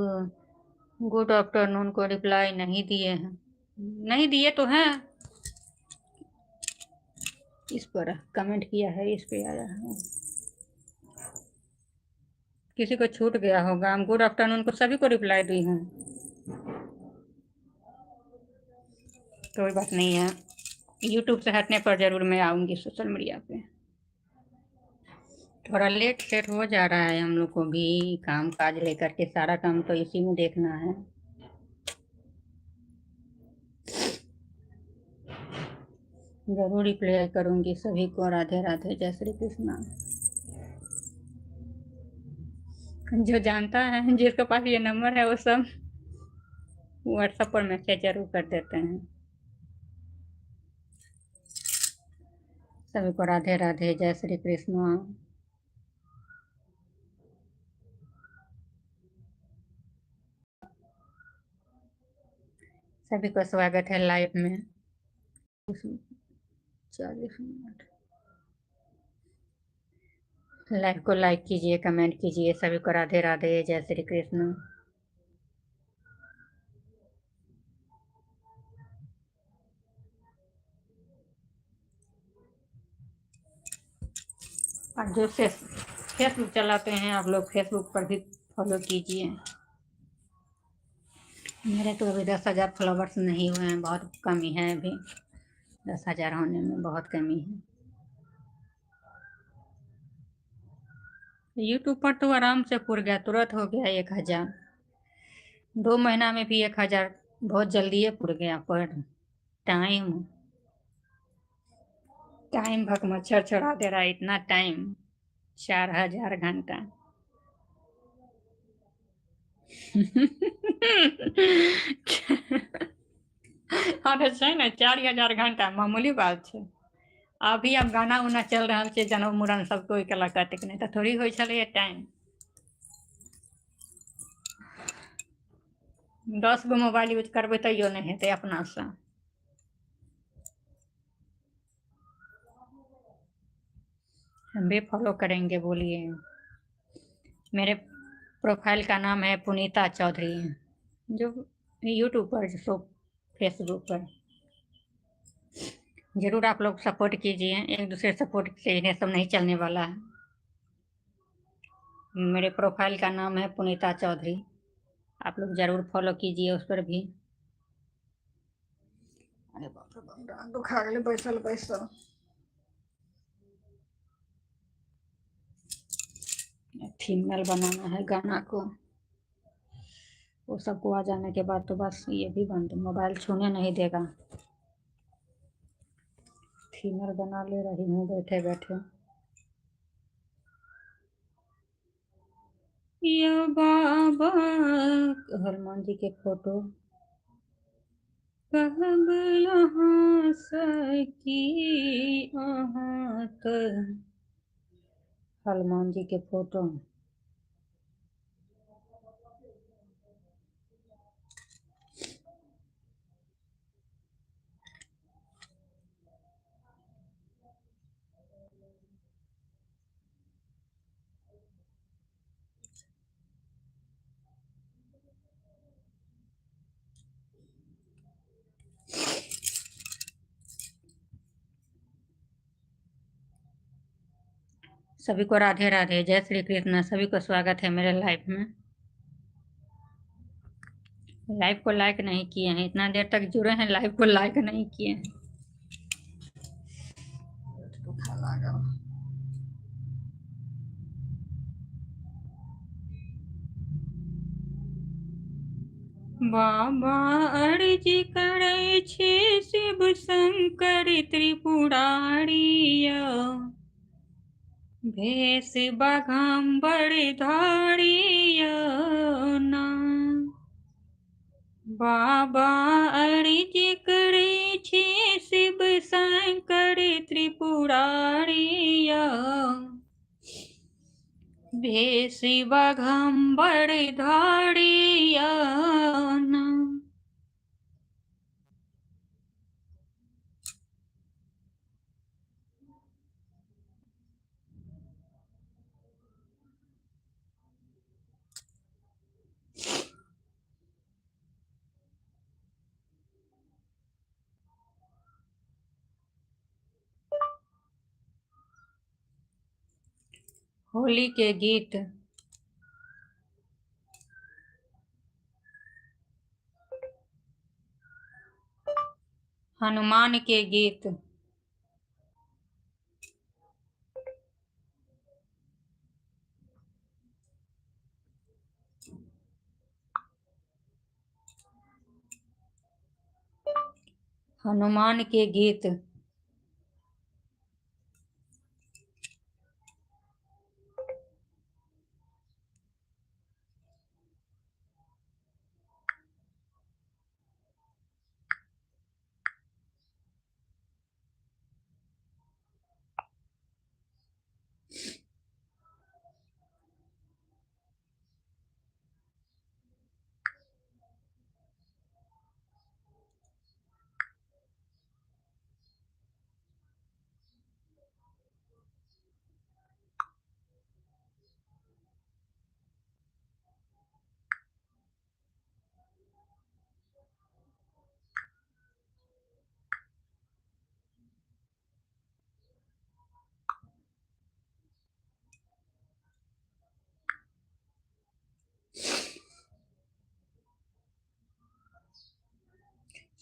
गुड आफ्टरनून को रिप्लाई नहीं दिए हैं, नहीं दिए तो हैं, इस पर कमेंट किया है, इस पे आया है। किसी को छूट गया होगा, हम गुड आफ्टरनून को सभी को रिप्लाई दी हूँ। कोई बात नहीं है, यूट्यूब से हटने पर ज़रूर मैं आऊँगी सोशल मीडिया पे। थोड़ा लेट सेट हो जा रहा है हम लोग को भी, काम काज लेकर के, सारा काम तो इसी में देखना है। ज़रूर रिप्लाई करूँगी सभी को। राधे राधे, जय श्री कृष्णा। जो जानता है, जिसके पास ये नंबर है, वो सब व्हाट्सएप पर मैसेज जरूर कर देते हैं। सभी को राधे राधे, जय श्री कृष्ण। सभी को स्वागत है लाइव में। 40 मिनट लाइव को लाइक कीजिए, कमेंट कीजिए। सभी को राधे राधे, जय श्री कृष्ण। और जो फेसबुक चलाते हैं आप लोग, फेसबुक पर भी फॉलो कीजिए। मेरे तो अभी 10,000 फॉलोवर्स नहीं हुए हैं, बहुत कमी है अभी। 10,000 होने में बहुत कमी है। यूट्यूब पर तो आराम से पुर गया, तुरंत हो गया 1,000। 2 महीना में भी 1,000 बहुत जल्दी है पुर गया। पर टाइम टाइम भग मच्छर चढ़ा दे रहा है, इतना टाइम। 4,000 घंटा। अरे छै ने 4,000 घंटा मामूली बात छै। अभी अब गाना उना चल रहा है, जनउ मुड़न सब कोई केलक कतेक नहीं तो थोड़ी हो टाइम। 10 गो मोबाइल यूज करबै तैयो नहीं हेतै अपना से। हम भी फॉलो करेंगे, बोलिए। मेरे प्रोफाइल का नाम है पुनीता चौधरी, जो यूट्यूब पर जो फेसबुक पर। जरूर आप लोग सपोर्ट कीजिए, एक दूसरे सपोर्ट से इन्हें सब नहीं चलने वाला है। मेरे प्रोफाइल का नाम है पुनीता चौधरी, आप लोग जरूर फॉलो कीजिए उस पर भी। अरे बाप रे बाप, डांड दुखा गए बैसल बैसल। थंबनेल बनाना है गाना को, वो सबको आ जाने के बाद तो बस ये भी बंद, मोबाइल छूने नहीं देगा। थंबनेल बना ले रही हूँ बैठे बैठे। या बाबा हनुमान जी के फोटो कहब यहाँ सकी अहाँ तो। हनुमान जी के फोटो सभी को राधे राधे, जय श्री कृष्ण। सभी को स्वागत है मेरे लाइव में। लाइव को लाइक नहीं किए हैं, इतना देर तक जुड़े हैं, लाइव को लाइक नहीं किए हैं। बाबा अर्जी करै छी शिव शंकर त्रिपुरारी यौ, भेष बाघम्बर धारी यौ ना। बाबा अर्जी करै छी शिव शंकर त्रिपुरारी यौ, भेष बाघम्बर धारी यौ ना। होली के गीत। हनुमान के गीत। हनुमान के गीत।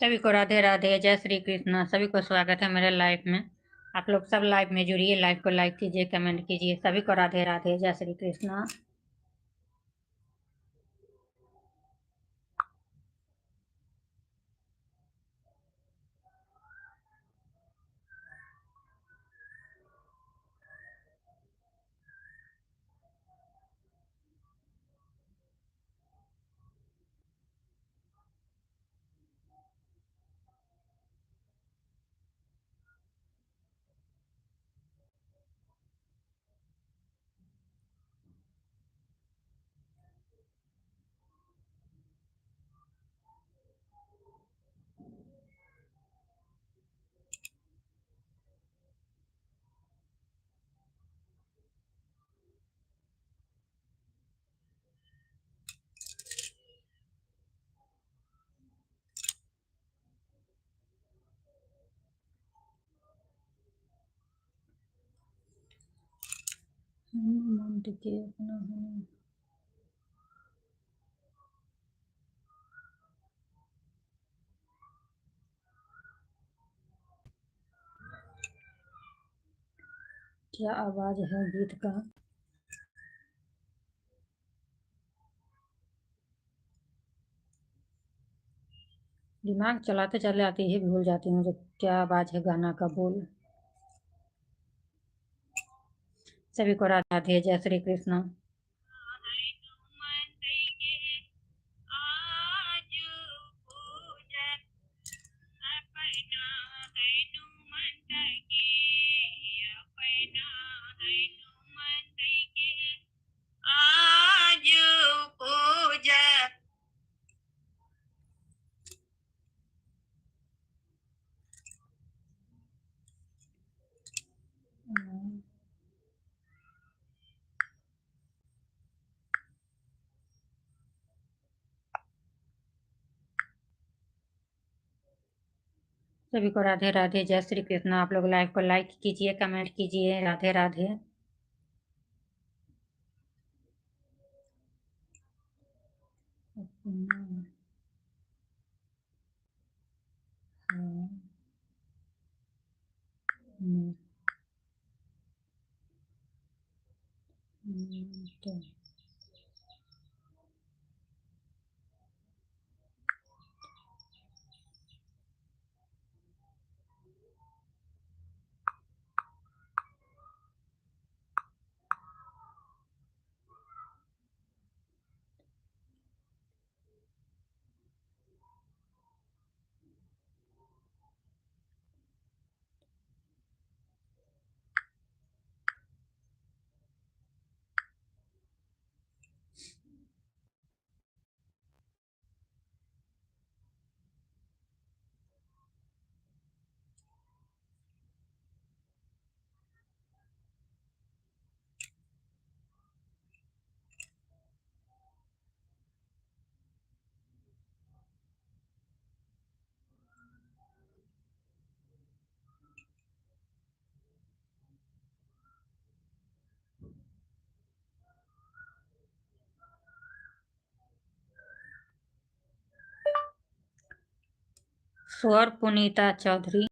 सभी को राधे राधे, जय श्री कृष्ण। सभी को स्वागत है मेरे लाइव में। आप लोग सब लाइव में जुड़िए, लाइव को लाइक कीजिए, कमेंट कीजिए। सभी को राधे राधे, जय श्री कृष्ण। क्या आवाज है गीत का? दिमाग चलाते चलाते ही भूल जाती हूँ जब क्या आवाज है गाना का बोल। सभी को राधे राधे, जय श्री कृष्ण। आज पूजा। सभी को राधे राधे, जय श्री कृष्ण। आप लोग लाइव को लाइक कीजिए, कमेंट कीजिए। राधे राधे। स्वर पुनीता चौधरी।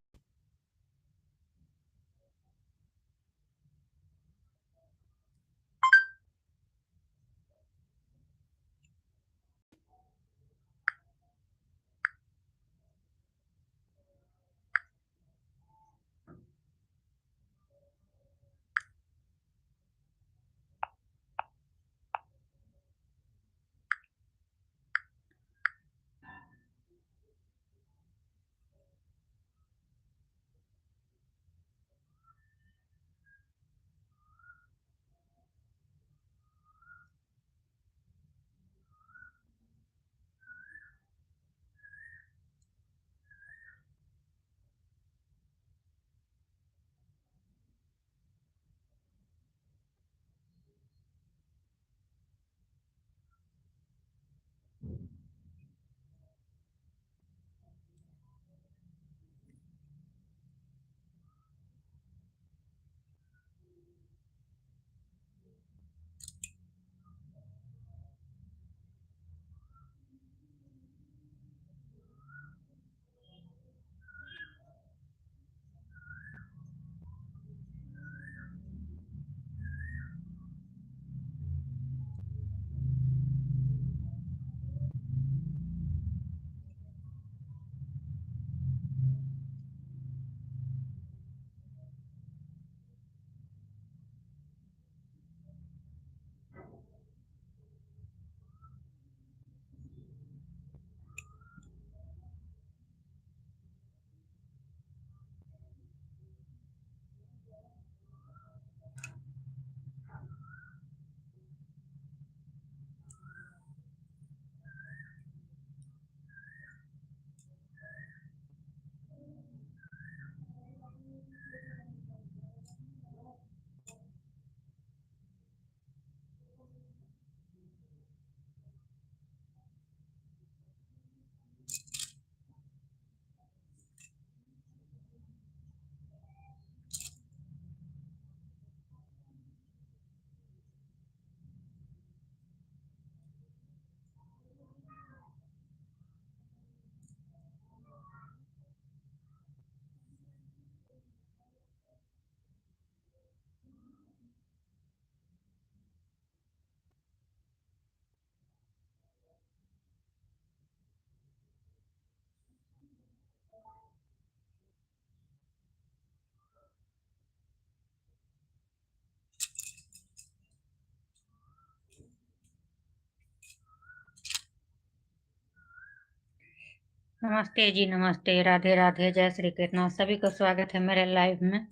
नमस्ते जी, नमस्ते, राधे राधे, जय श्री कृष्णा। सभी को स्वागत है मेरे लाइव में।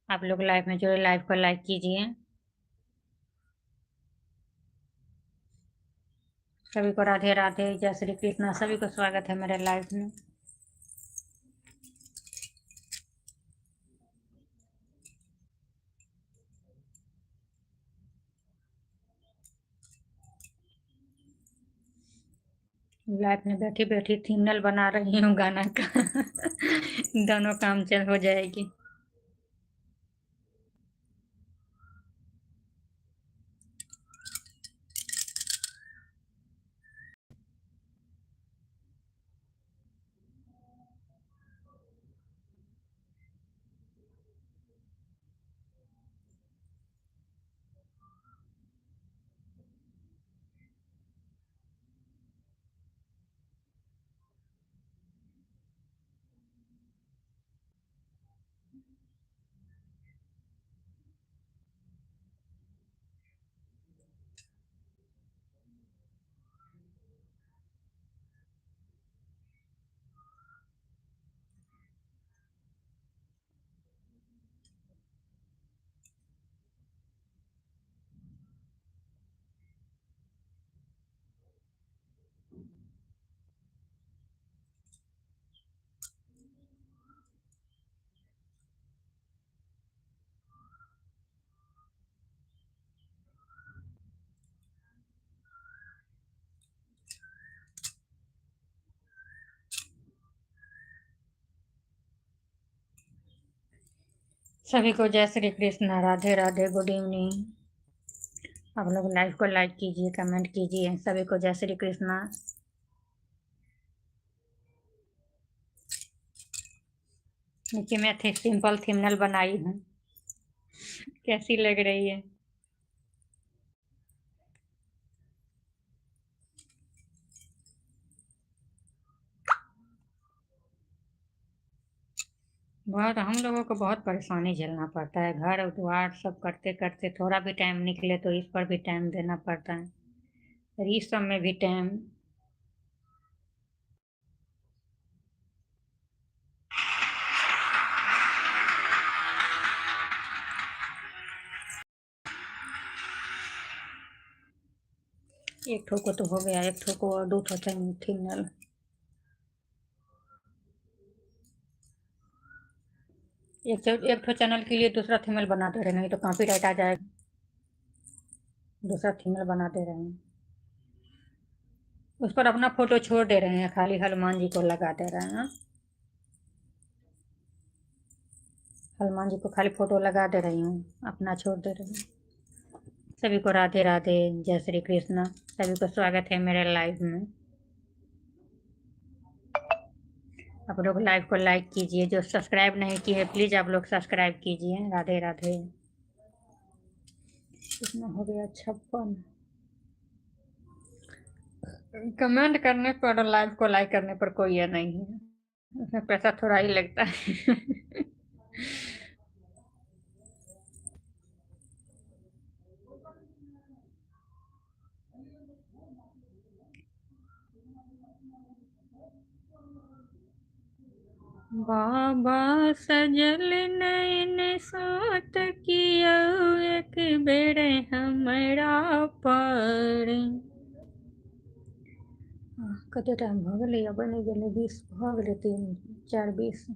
आप लोग लाइव में जुड़े, लाइव को लाइक कीजिए। सभी को राधे राधे, जय श्री कृष्णा। सभी को स्वागत है मेरे लाइव में। लाइव में बैठी बैठी थंबनेल बना रही हूँ गाना का। दोनों काम चल हो जाएगी। सभी को जय श्री कृष्णा, राधे राधे, गुड इवनिंग। आप लोग लाइव को लाइक कीजिए, कमेंट कीजिए। सभी को जय श्री कृष्णा। नीचे मैं सिंपल थंबनेल बनाई हूँ, कैसी लग रही है? बहुत हम लोगों को बहुत परेशानी झेलना पड़ता है। घर द्वार सब करते करते थोड़ा भी टाइम निकले तो इस पर भी टाइम देना पड़ता है, और इस सब में भी टाइम। एक ठो को तो हो गया, एक ठो को और दो ठो थंबनेल। एक ठो चैनल के लिए दूसरा थंबनेल बनाते रहे, नहीं तो कॉपीराइट आ जाएगा। दूसरा थंबनेल बनाते रहे, उस पर अपना फोटो छोड़ दे रहे हैं, खाली हनुमान जी को लगा दे रहे हैं। हनुमान जी को खाली फोटो लगा दे रही हूँ, अपना छोड़ दे रही हूँ। सभी को राधे राधे, जय श्री कृष्ण। सभी को स्वागत है मेरे लाइव में। आप लोग लाइव को लाइक कीजिए। जो सब्सक्राइब नहीं किए प्लीज़ आप लोग सब्सक्राइब कीजिए। राधे राधे। कितना हो गया? 56। कमेंट करने पर और लाइव को लाइक करने पर कोई ये नहीं है, उसमें पैसा थोड़ा ही लगता है। बाबा सजल नयन सात किया, एक बेर हमरा पर। कते टाइम भऽ गेलै? बनि गेलै 20 भऽ गेलै, 3 4 20।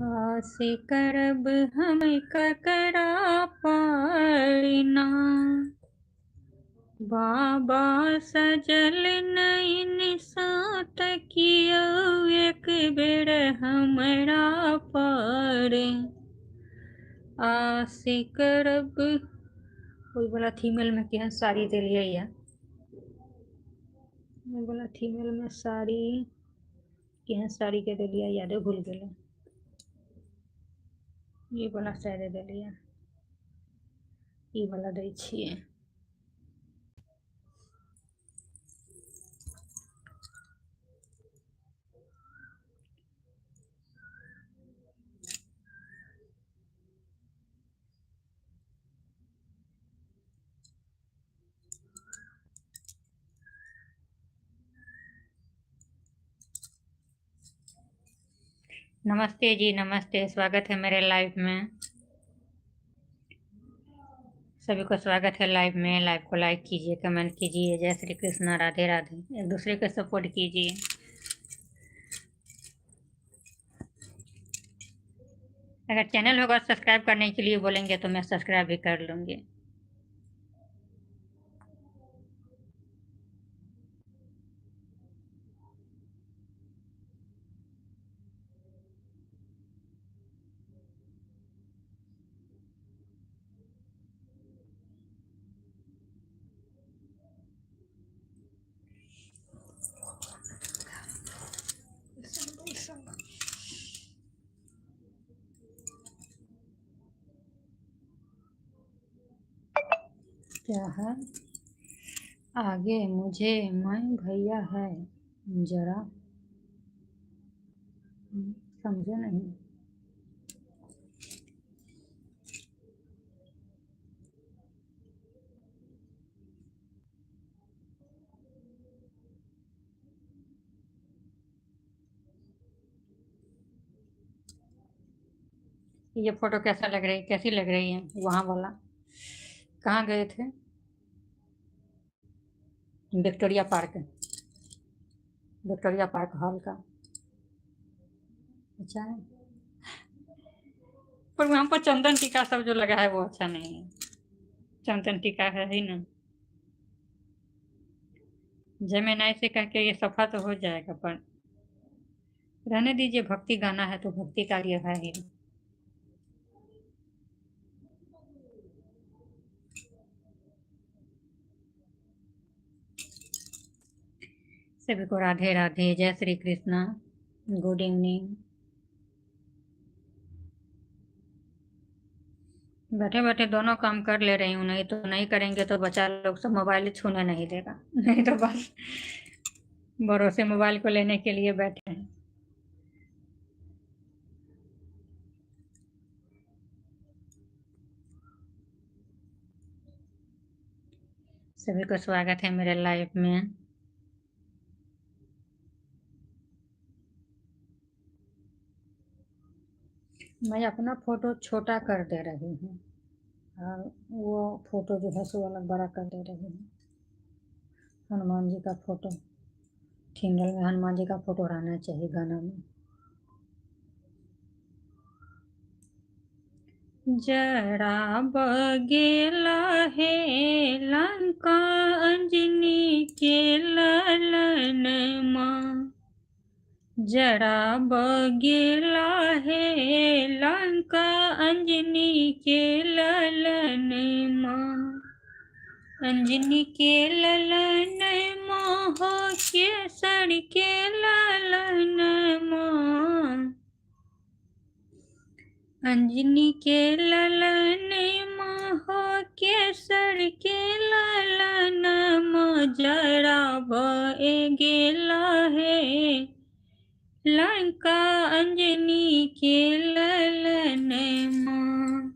आसे करब हम ककरा पारिना, बाबा सजल नयन सात कियो, एक बेर हमरा पर। आसे करब। ओइ वाला थीमेल में केहन साड़ी देलियै या, ओइ वाला थीमेल में साड़ी केहन साड़ी के देलियै यादे भूल गेलै। ई वाला साड़ी देलियै, ई वाला दै छियै। नमस्ते जी, नमस्ते। स्वागत है मेरे लाइव में। सभी को स्वागत है लाइव में। लाइव को लाइक कीजिए, कमेंट कीजिए। जय श्री कृष्ण, राधे राधे। एक दूसरे को सपोर्ट कीजिए। अगर चैनल होगा सब्सक्राइब करने के लिए बोलेंगे तो मैं सब्सक्राइब भी कर लूँगी। क्या है आगे मुझे मैं भैया है जरा समझे नहीं। ये फोटो कैसा लग रही कैसी लग रही है वहाँ वाला? कहाँ गए थे? Victoria park. Victoria park hall का। अच्छा है, पर वहाँ पर चंदन टीका सब जो लगा है वो अच्छा नहीं है। चंदन टीका है ही ना। जमेनाई से कह के ये सफा तो हो जाएगा, पर रहने दीजिए। भक्ति गाना है तो भक्ति कार्य है ही। सभी को राधे राधे, जय श्री कृष्णा, गुड इवनिंग। बैठे बैठे दोनों काम कर ले रही हूँ, नहीं तो नहीं करेंगे तो बच्चा लोग सब मोबाइल छूने नहीं देगा। नहीं तो बस भरोसे मोबाइल को लेने के लिए बैठे हैं। सभी को स्वागत है मेरे लाइव में। मैं अपना फोटो छोटा कर दे रही हूँ और वो फोटो जो है सो अलग बड़ा कर दे रही हूँ। हनुमान जी का फोटो, थिंगल में हनुमान जी का फोटो रहना चाहिए गाना में। जरा बगेला है लंका अंजनी के ललन माँ। जरा बगेला है लंका अंजनी के ललन माँ। अंजनी के ललन मोह केसर के ललन माँ। अंजनी के ललन मोह केसर के ललन माँ। जरा गेला है लंका अंजनी के ललन माँ।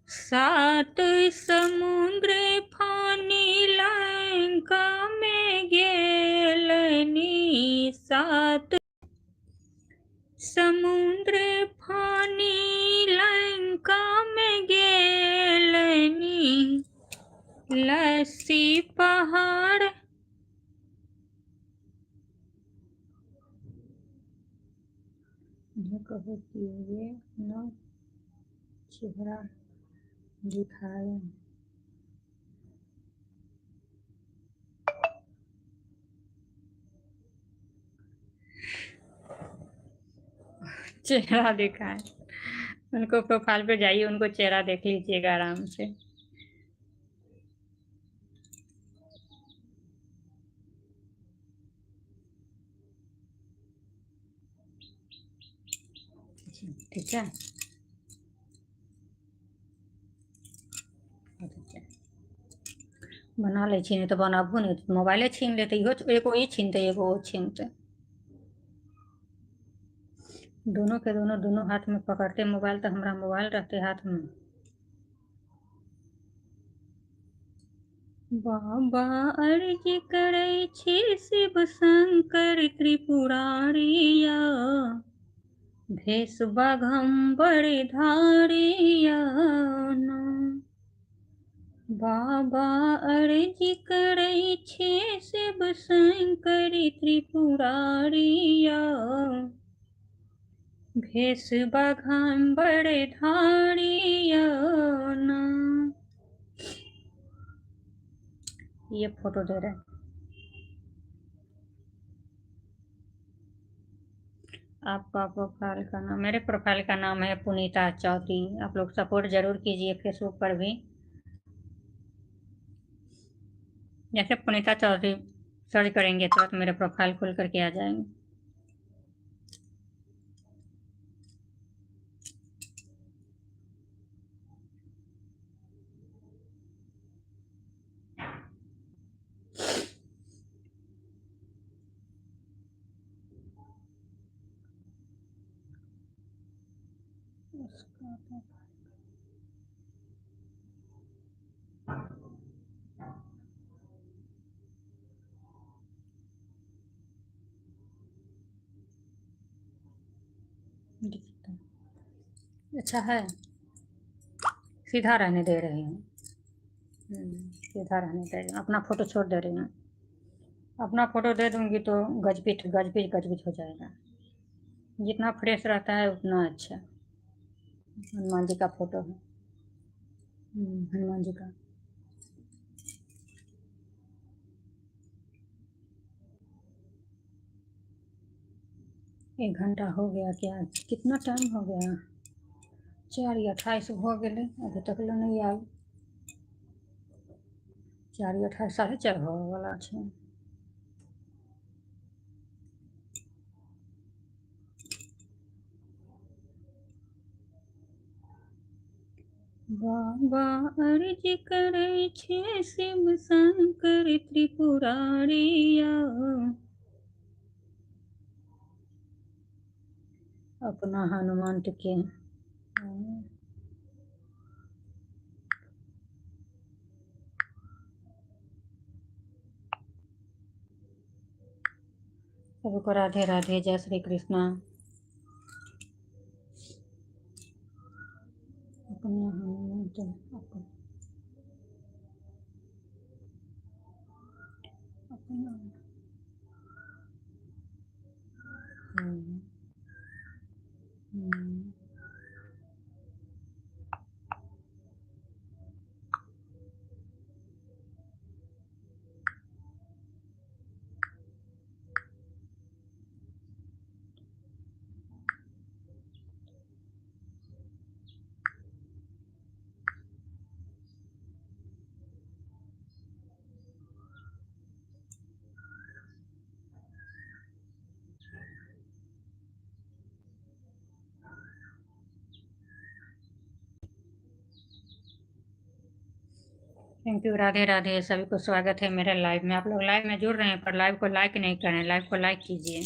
सात समुद्र फानी लंका में गेलनी। सात समुद्र फानी लंका में गेलनी। लस्सी पहाड़ कहो कि ये न चेहरा दिखाए। चेहरा दिखाए। उनको प्रोफाइल पे जाइए, उनको चेहरा देख लीजिएगा आराम से। ठीक है, बना ले छी, नहीं तो बनाबू नहीं तो मोबाइले छीन लेते। इहो एगो ई छीनते एगो वो छीनते। दोनों के दोनों दोनों हाथ में पकड़ते मोबाइल तो हमारा मोबाइल रहते हाथ में। बाबा अर्जी करै छी शिव शंकर त्रिपुरारिया। भेष बाघंबर धारियाना, बाबा अर्जी करै छे शिव शंकर त्रिपुरारिया। भेष बाघंबर धारियाना, ये फोटो दे रहे हैं। आपका प्रोफाइल का नाम, मेरे प्रोफाइल का नाम है पुनीता चौधरी। आप लोग सपोर्ट जरूर कीजिए फेसबुक पर भी, जैसे पुनीता चौधरी सर्च करेंगे तो मेरे प्रोफाइल खुल करके आ जाएंगे। अच्छा है, सीधा रहने दे रही हूँ। सीधा रहने दे रही हूँ, अपना फोटो छोड़ दे रही हूँ। अपना फोटो दे दूंगी तो गजबिट गजबिट गजबिट हो जाएगा। जितना फ्रेश रहता है उतना अच्छा। हनुमान जी का फोटो है, हनुमान जी का। 1 घंटा हो गया क्या? कितना टाइम हो गया? 4:28 हो गए, अभी तक लो नहीं आए। 4:28, 4:30 हो वाला है। बाबा अर्जी करे छे शिव शंकर त्रिपुरारिया, अपना हनुमंत के। सबको राधे राधे, जय श्री कृष्णा। अपना हनुमंत, अपना थैंक यू, राधे राधे। सभी को स्वागत है मेरे लाइव में। आप लोग लाइव में जुड़ रहे हैं पर लाइव को लाइक नहीं कर रहे हैं। लाइव को लाइक कीजिए।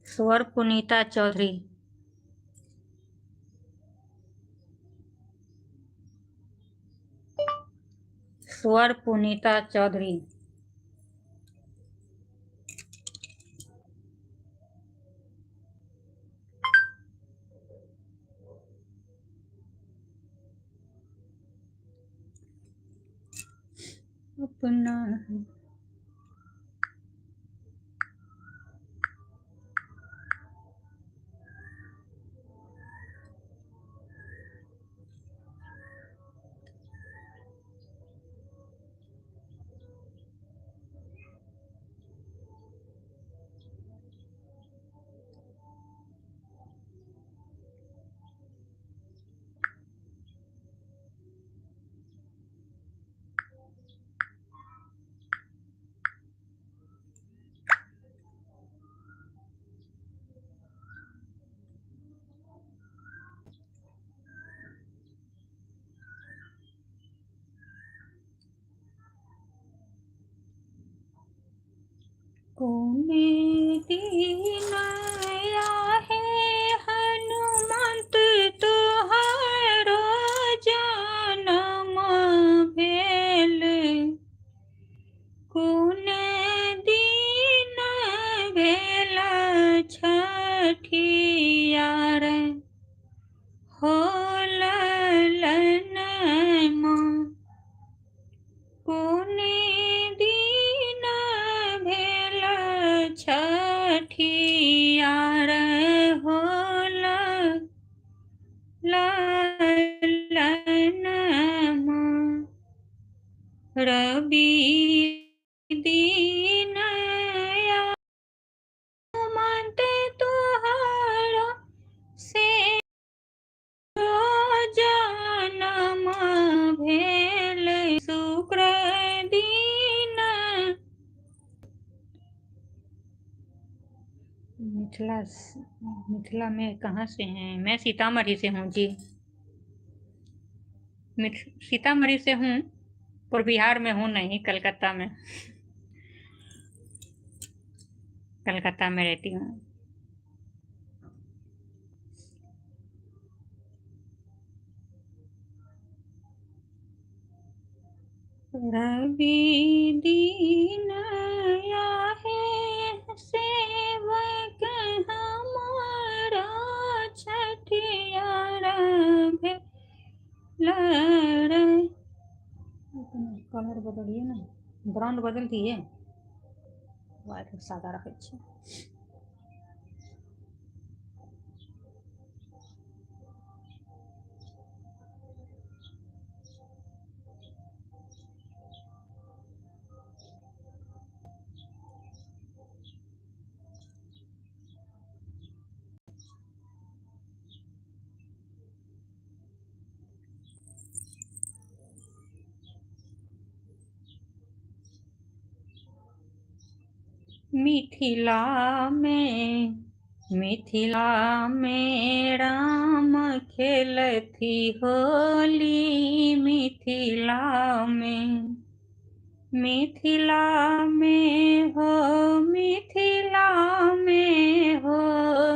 स्वर पुनीता चौधरी, स्वर पुनीता चौधरी। अपना कोने दिन आया है हनुमंत तुहारो लालनमा रवि दीनया माटे तुहारा से जन्म भेल शुक्र दिन। मिथिला में कहाँ से हैं? मैं सीतामढ़ी से हूँ जी। सीतामढ़ी से हूँ, पर बिहार में हूँ नहीं, कलकत्ता में। कलकत्ता में रहती हूँ। रवि दीनया है सेवक हमारा छठियार कलर बदलिए ना, ब्रांड बदल दिए, व्हाइट सादा रखे छे। मिथिला में राम खेलती होली। मिथिला में हो, मिथिला में हो,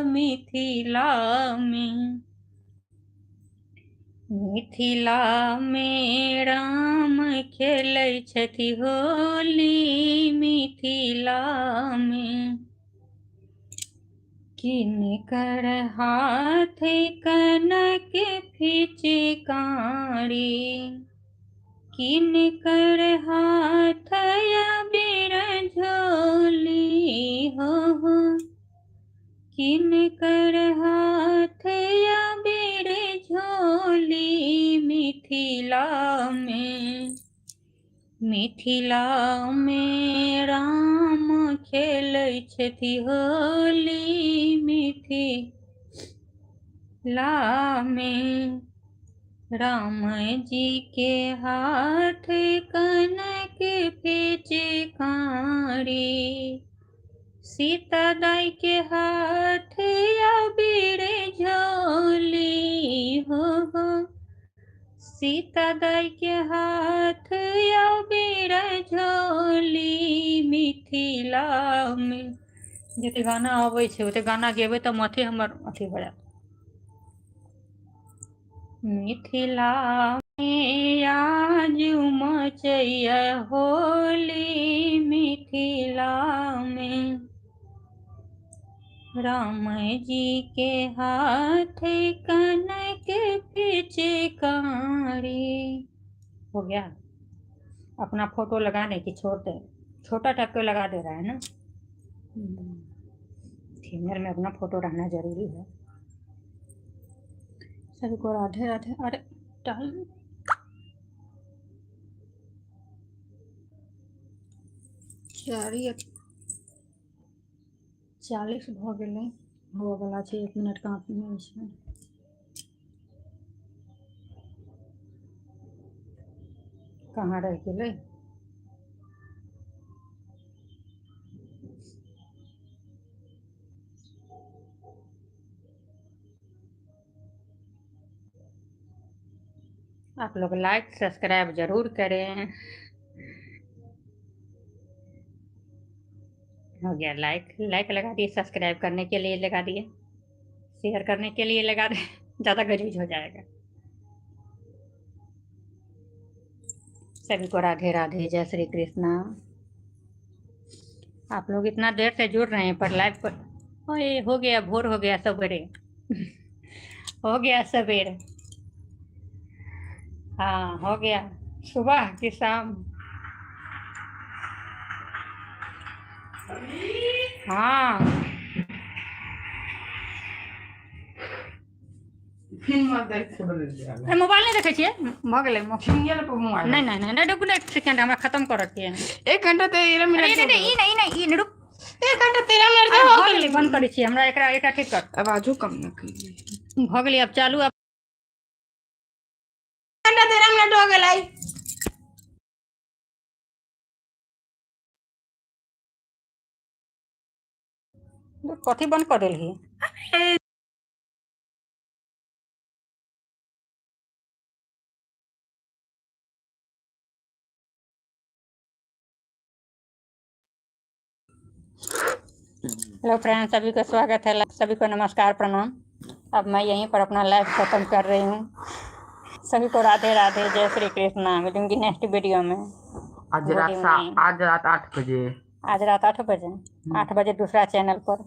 मिथिला में राम खेलै छथि होली। मिथिला में किनकर हाथ कनक फिचकारी, किनकर हाथ अबीर झोली हो, किनकर हाथ अबीर झोली। मिथिला में राम खेलै छथि होली। मिथिला में राम जी के हाथ कनक फिचकारी, सीता दाई के हाथ अबीर झोली हो, सीता दाई के हाथ अबीर झोली। मिथिला में जते गाना आबै छै ओते गाना गेबै तऽ माथे हमर अथी हो जायत। मिथिला में आज मचैया होली। मिथिला में राम जी के हाथ कनक पिचकारी। हो गया? अपना फोटो लगाने की छोटा टाइप का लगा दे रहा है ना। थीमर में अपना फोटो रहना जरूरी है। सभी को राधे राधे। अरे टाइम 40 भ गेलै, होबऽ वाला छै। 1 मिनट काफी नहीं छै। कहाँ रह गेलै? आप लोग लाइक सब्सक्राइब जरूर करें। हो गया, लाइक लगा दिए, सब्सक्राइब करने के लिए लगा दिए, शेयर करने के लिए लगा दे। ज़्यादा गजूज हो जाएगा। सभी को राधे राधे, जय श्री कृष्णा। आप लोग इतना देर से जुड़ रहे हैं पर लाइव पर ओए हो गया, भोर हो गया, सवेरे हो गया सवेरे। हाँ हो गया, सुबह की शाम। हाँ फिल्म मत देख बोले जा अरे मोबाइल नहीं देखे छिए भ गेलै सिंगल पर मोबाइल नहीं नहीं नहीं रुक एक सेकंड हमरा खत्म करऽ के 1 घंटा 13 मिनट अरे नहीं ई नहीं रुक 1 घंटा 13 मिनट हो हो गेलै बंद करै छी हमरा एकरा ठीक कर आवाजो कम न करिए भ गेलै अब चालू अब 1 घंटा 13 मिनट हो गेलै कथी बंद कर देलही हेलो फ्रेंड्स, सभी का स्वागत है, सभी को नमस्कार प्रणाम। अब मैं यहीं पर अपना लाइव खत्म कर रही हूँ। सभी को राधे राधे, जय श्री कृष्णा। मिलूंगी नेक्स्ट वीडियो में। आज रात 8 बजे आज रात 8 बजे 8 बजे दूसरा चैनल पर।